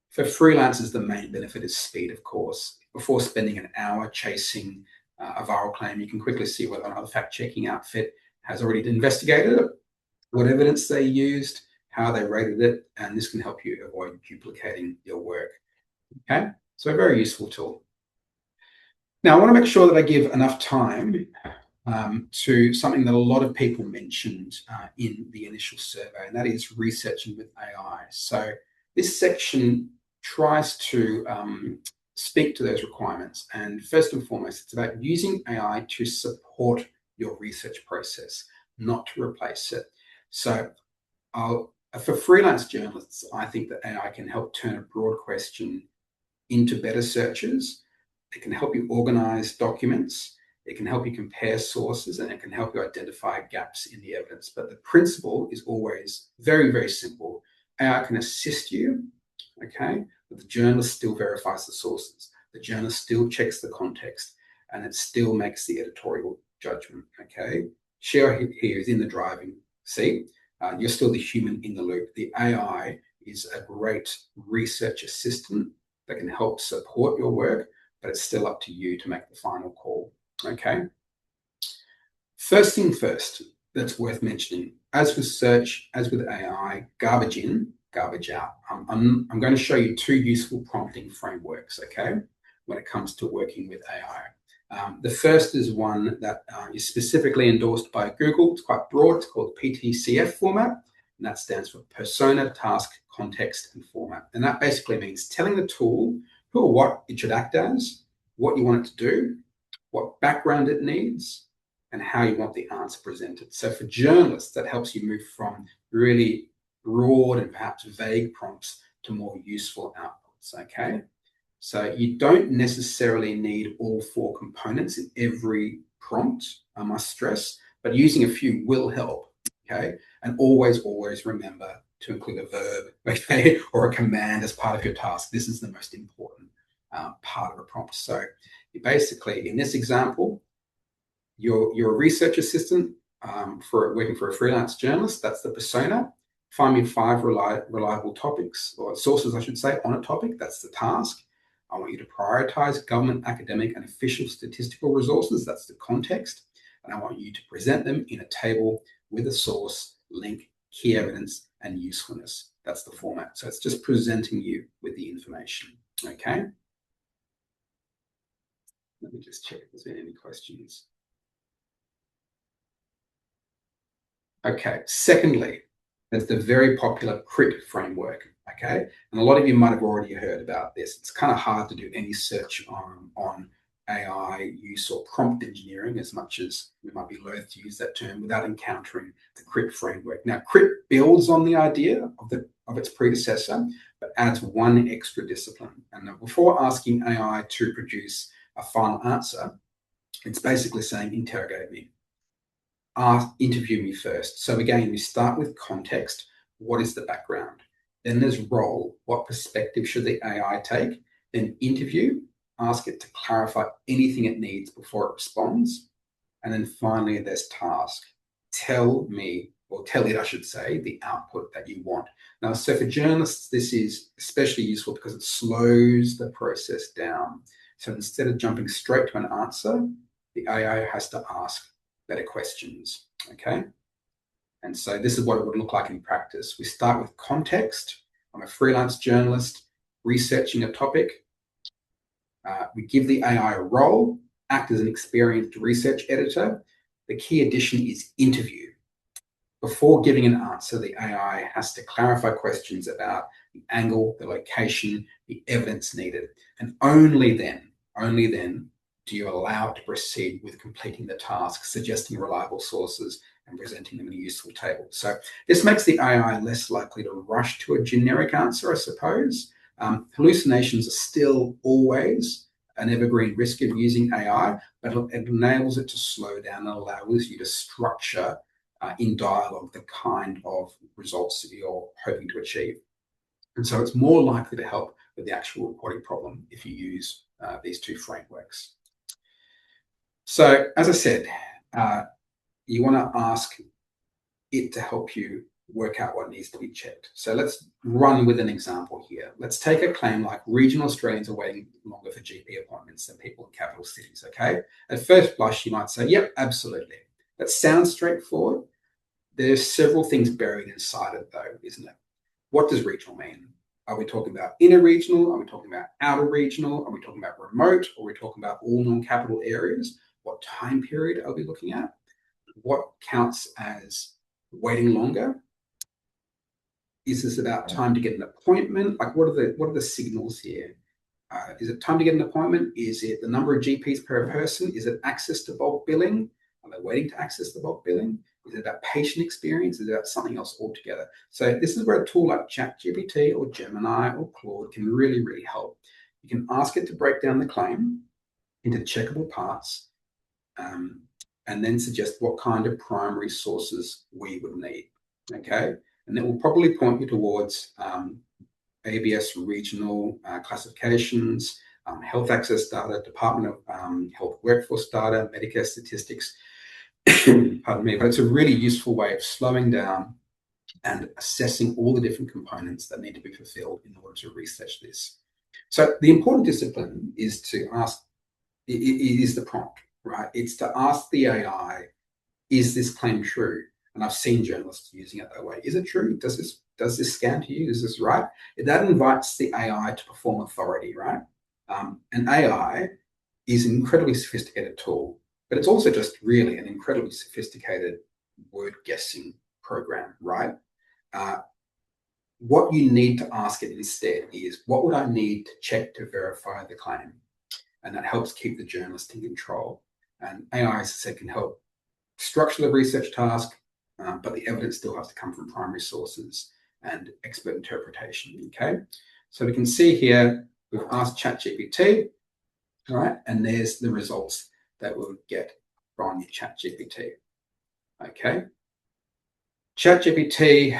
For freelancers, the main benefit is speed, of course. Before spending an hour chasing a viral claim, you can quickly see whether or not the fact-checking outfit has already investigated it, what evidence they used, how they rated it, and this can help you avoid duplicating your work. Okay, so a very useful tool. Now, I want to make sure that I give enough time to something that a lot of people mentioned in the initial survey, and that is researching with AI. So this section tries to speak to those requirements. And first and foremost, it's about using AI to support your research process, not to replace it. So for freelance journalists, I think that AI can help turn a broad question into better searches. It can help you organize documents. It can help you compare sources, and it can help you identify gaps in the evidence. But the principle is always very, very simple. AI can assist you, okay, but the journalist still verifies the sources. The journalist still checks the context, and it still makes the editorial judgment, okay? Share here is in the driving seat. You're still the human in the loop. The AI is a great research assistant that can help support your work, but it's still up to you to make the final call. Okay. First thing first, that's worth mentioning. As with search, as with AI, garbage in, garbage out. I'm going to show you two useful prompting frameworks, okay, when it comes to working with AI. The first is one that is specifically endorsed by Google. It's quite broad. It's called PTCF format, and that stands for persona, task, context, and format. And that basically means telling the tool who or what it should act as, what you want it to do, what background it needs, and how you want the answer presented. So for journalists, that helps you move from really broad and perhaps vague prompts to more useful outputs, okay? So you don't necessarily need all four components in every prompt, I must stress, but using a few will help, okay? And always, always remember to include a verb, okay, or a command as part of your task. This is the most important part of a prompt. So you basically, in this example, you're a research assistant for working for a freelance journalist. That's the persona. Find me 5 reliable topics, or sources, I should say, on a topic. That's the task. I want you to prioritize government, academic, and official statistical resources. That's the context. And I want you to present them in a table with a source, link, key evidence, and usefulness. That's the format. So it's just presenting you with the information. Okay. Let me just check if there's been any questions. Okay. Secondly, there's the very popular CRIT framework. Okay. And a lot of you might have already heard about this. It's kind of hard to do any search on AI use or prompt engineering, as much as we might be loath to use that term, without encountering the CRIT framework. Now, CRIT builds on the idea of its predecessor, but adds one extra discipline. And before asking AI to produce a final answer, it's basically saying, interrogate me. Interview me first. So again, we start with context. What is the background? Then there's role. What perspective should the AI take? Then interview. Ask it to clarify anything it needs before it responds. And then finally, there's task. Tell me, or tell it, I should say, the output that you want. Now, so for journalists, this is especially useful because it slows the process down. So instead of jumping straight to an answer, the AI has to ask better questions, okay? And so this is what it would look like in practice. We start with context. I'm a freelance journalist researching a topic. We give the AI a role, act as an experienced research editor. The key addition is interview. before giving an answer, the AI has to clarify questions about the angle, the location, the evidence needed. And only then do you allow it to proceed with completing the task, suggesting reliable sources and presenting them in a useful table. So this makes the AI less likely to rush to a generic answer, I suppose. Hallucinations are still always an evergreen risk of using AI, but it enables it to slow down and allows you to structure in dialogue the kind of results that you're hoping to achieve. And so it's more likely to help with the actual reporting problem if you use these two frameworks. So as I said, you want to ask it to help you work out what needs to be checked. So let's run with an example here. Let's take a claim like regional Australians are waiting longer for GP appointments than people in capital cities, okay? At first blush, you might say, yep, absolutely. That sounds straightforward. There's several things buried inside it though, isn't it? What does regional mean? Are we talking about inner regional? Are we talking about outer regional? Are we talking about remote? Are we talking about all non-capital areas? What time period are we looking at? What counts as waiting longer? Is this about time to get an appointment? Like, what are the signals here? Is it time to get an appointment? Is it the number of GPs per person? Is it access to bulk billing? Are they waiting to access the bulk billing? Is it about patient experience? Is it about something else altogether? So this is where a tool like ChatGPT or Gemini or Claude can really, really help. You can ask it to break down the claim into checkable parts and then suggest what kind of primary sources we would need, okay? And it will probably point you towards ABS regional classifications, health access data, Department of Health workforce data, Medicare statistics, pardon me, but it's a really useful way of slowing down and assessing all the different components that need to be fulfilled in order to research this. So the important discipline is to ask, it is the prompt, right? It's to ask the AI, is this claim true? And I've seen journalists using it that way. Is it true? Does this scan to you? Is this right? That invites the AI to perform authority, right? And AI is an incredibly sophisticated tool, but it's also just really an incredibly sophisticated word guessing program, right? What you need to ask it instead is, what would I need to check to verify the claim? And that helps keep the journalist in control. And AI, as I said, can help structure the research task, but the evidence still has to come from primary sources and expert interpretation, okay? So we can see here, we've asked ChatGPT, all right, and there's the results that we'll get from ChatGPT, okay? ChatGPT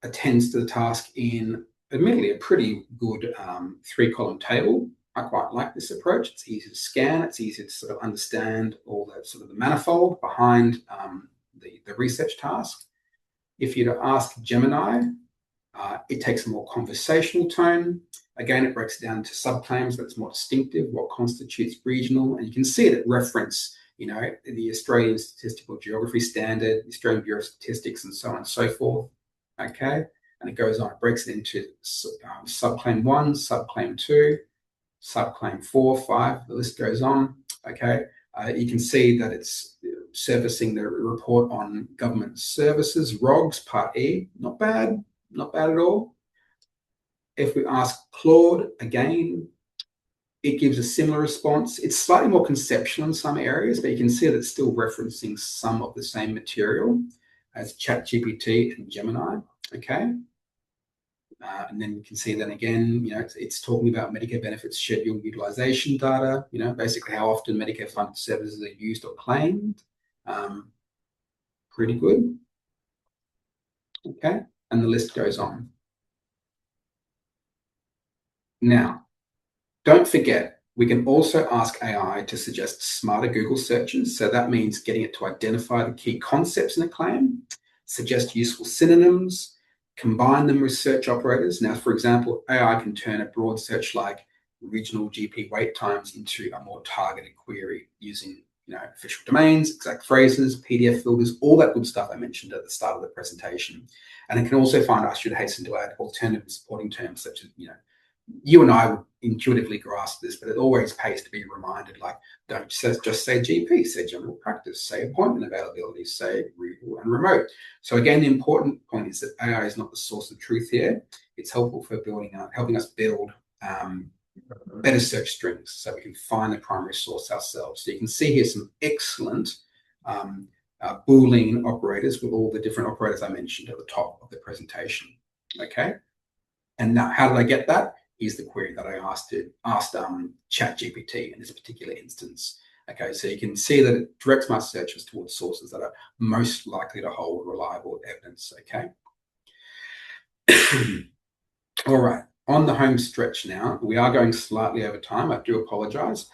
attends to the task in, admittedly, a pretty good 3-column table. I quite like this approach. It's easy to scan. It's easy to sort of understand all the sort of the manifold behind the research task. If you were to ask Gemini, it takes a more conversational tone. Again, it breaks it down into subclaims that's more distinctive, what constitutes regional. And you can see it at reference, you know, the Australian Statistical Geography Standard, the Australian Bureau of Statistics, and so on and so forth. Okay. And it goes on, it breaks it into subclaim 1, subclaim 2, subclaim 4, 5, the list goes on, okay? You can see that it's servicing the report on government services, ROGS, Part E, not bad at all. If we ask Claude, again, it gives a similar response. It's slightly more conceptual in some areas, but you can see that it's still referencing some of the same material as ChatGPT and Gemini, okay? And then you can see that again, you know, it's talking about Medicare benefits schedule utilization data, you know, basically how often Medicare funded services are used or claimed. Pretty good. Okay, and the list goes on. Now, don't forget, we can also ask AI to suggest smarter Google searches. So that means getting it to identify the key concepts in a claim, suggest useful synonyms, combine them with search operators. Now, for example, AI can turn a broad search like regional GP wait times into a more targeted query using, you know, official domains, exact phrases, PDF filters, all that good stuff I mentioned at the start of the presentation. And it can also find, I should hasten to add, alternative supporting terms such as, you know, you and I would intuitively grasp this, but it always pays to be reminded, like, don't just say GP, say general practice, say appointment availability, say and remote. So again, the important point is that AI is not the source of truth here. It's helpful for helping us build better search strings so we can find the primary source ourselves. So you can see here some excellent Boolean operators with all the different operators I mentioned at the top of the presentation. Okay, and now how did I get that? Here's the query that I asked ChatGPT in this particular instance. Okay, so you can see that it directs my searches towards sources that are most likely to hold reliable evidence. Okay. All right, on the home stretch now, we are going slightly over time. I do apologize.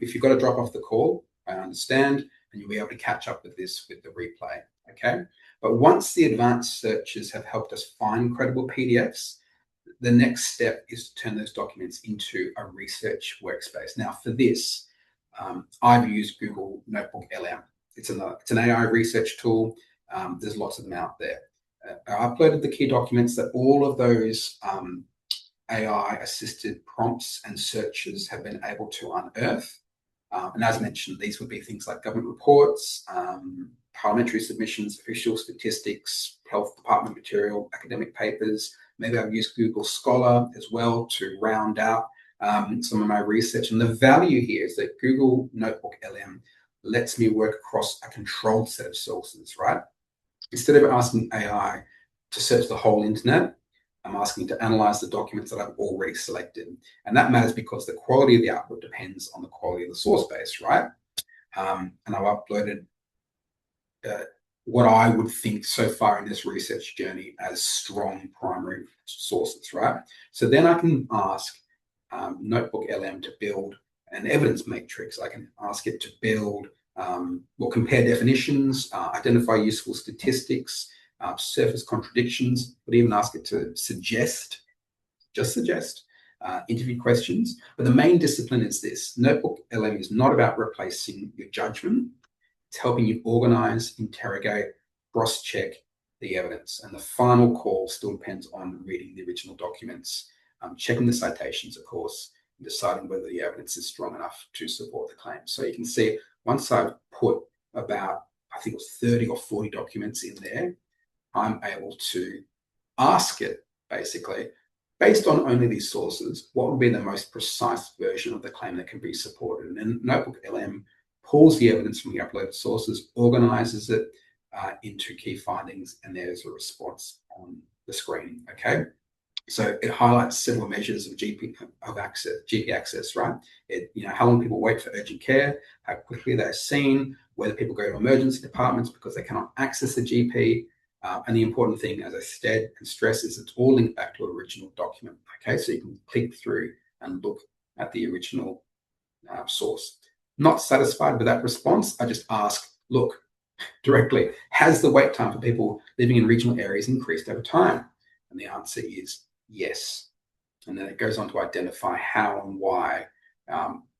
If you've got to drop off the call, I understand, and you'll be able to catch up with this with the replay. Okay, but once the advanced searches have helped us find credible PDFs, the next step is to turn those documents into a research workspace. Now, for this, I've used Google Notebook LM. It's an AI research tool. There's lots of them out there. I uploaded the key documents that all of those AI-assisted prompts and searches have been able to unearth. And as mentioned, these would be things like government reports, parliamentary submissions, official statistics, health department material, academic papers. Maybe I've used Google Scholar as well to round out some of my research. And the value here is that Google Notebook LM lets me work across a controlled set of sources, right? Instead of asking AI to search the whole internet, I'm asking to analyze the documents that I've already selected. And that matters because the quality of the output depends on the quality of the source base, right? And I've uploaded what I would think so far in this research journey as strong primary sources, right? So then I can ask Notebook LM to build an evidence matrix. I can ask it to build compare definitions, identify useful statistics, surface contradictions, but even ask it to suggest interview questions. But the main discipline is this. Notebook LM is not about replacing your judgment. It's helping you organize, interrogate, cross-check the evidence. And the final call still depends on reading the original documents, checking the citations, of course, and deciding whether the evidence is strong enough to support the claim. So you can see once I've put about, I think it was 30 or 40 documents in there, I'm able to ask it, basically, based on only these sources, what would be the most precise version of the claim that can be supported? And then Notebook LM pulls the evidence from the uploaded sources, organizes it into key findings, and there's a response on the screen, okay? So it highlights several measures of GP access, right? How long people wait for urgent care, how quickly they're seen, whether people go to emergency departments because they cannot access the GP. And the important thing, as I said and stress, is it's all linked back to an original document. Okay, so you can click through and look at the original source. Not satisfied with that response, I just ask, look, directly, has the wait time for people living in regional areas increased over time? And the answer is yes. And then it goes on to identify how and why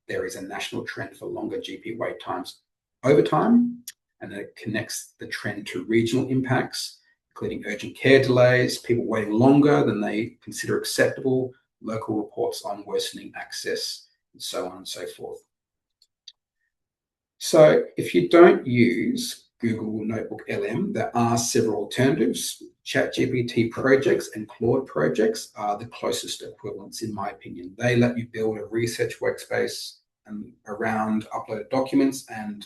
there is a national trend for longer GP wait times over time. And then it connects the trend to regional impacts, including urgent care delays, people waiting longer than they consider acceptable, local reports on worsening access, and so on and so forth. So if you don't use Google Notebook LM, there are several alternatives. ChatGPT projects and Claude projects are the closest equivalents, in my opinion. They let you build a research workspace around uploaded documents and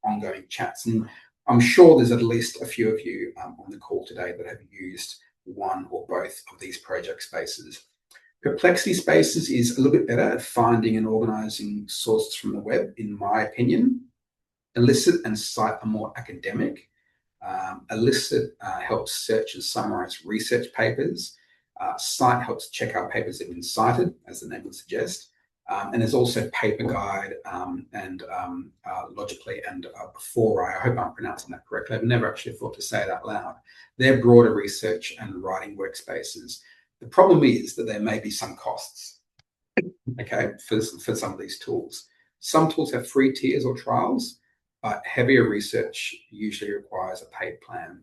ongoing chats. And I'm sure there's at least a few of you on the call today that have used one or both of these project spaces. Perplexity Spaces is a little bit better at finding and organizing sources from the web, in my opinion. Elicit and Cite are more academic. Elicit helps search and summarize research papers. Cite helps check out papers that have been cited, as the name would suggest. And there's also Paper Guide and Logically and Before I hope I'm pronouncing that correctly. I've never actually thought to say it out loud. They're broader research and writing workspaces. The problem is that there may be some costs, okay, for some of these tools. Some tools have free tiers or trials, but heavier research usually requires a paid plan.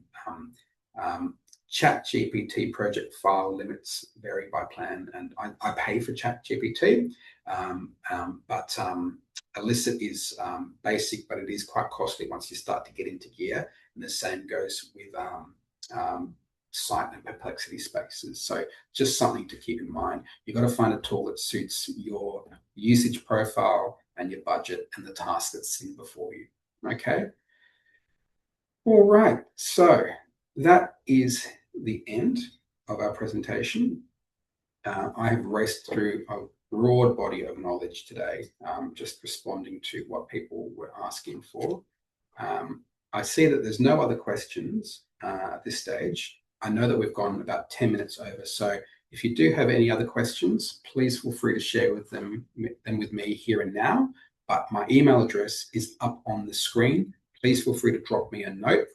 ChatGPT project file limits vary by plan, and I pay for ChatGPT, but Elicit is basic, but it is quite costly once you start to get into gear. And the same goes with Site and Perplexity spaces. So just something to keep in mind. You've got to find a tool that suits your usage profile and your budget and the task that's in before you. Okay. All right. So that is the end of our presentation. I have raced through a broad body of knowledge today, just responding to what people were asking for. I see that there's no other questions at this stage. I know that we've gone about 10 minutes over, so if you do have any other questions, please feel free to share them with me here and now. But my email address is up on the screen. Please feel free to drop me a note.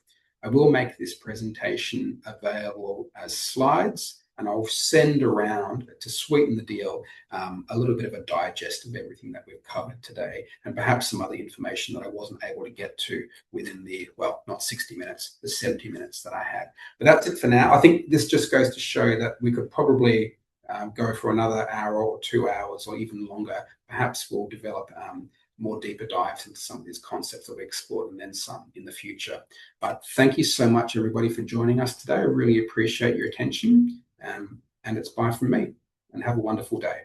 I will make this presentation available as slides, and I'll send around, to sweeten the deal, a little bit of a digest of everything that we've covered today, and perhaps some other information that I wasn't able to get to within the, well, not 60 minutes, the 70 minutes that I had. But that's it for now. I think this just goes to show that we could probably go for another hour or 2 hours or even longer. Perhaps we'll develop more deeper dives into some of these concepts that we explored and then some in the future. But thank you so much, everybody, for joining us today. I really appreciate your attention. And it's bye from me, and have a wonderful day.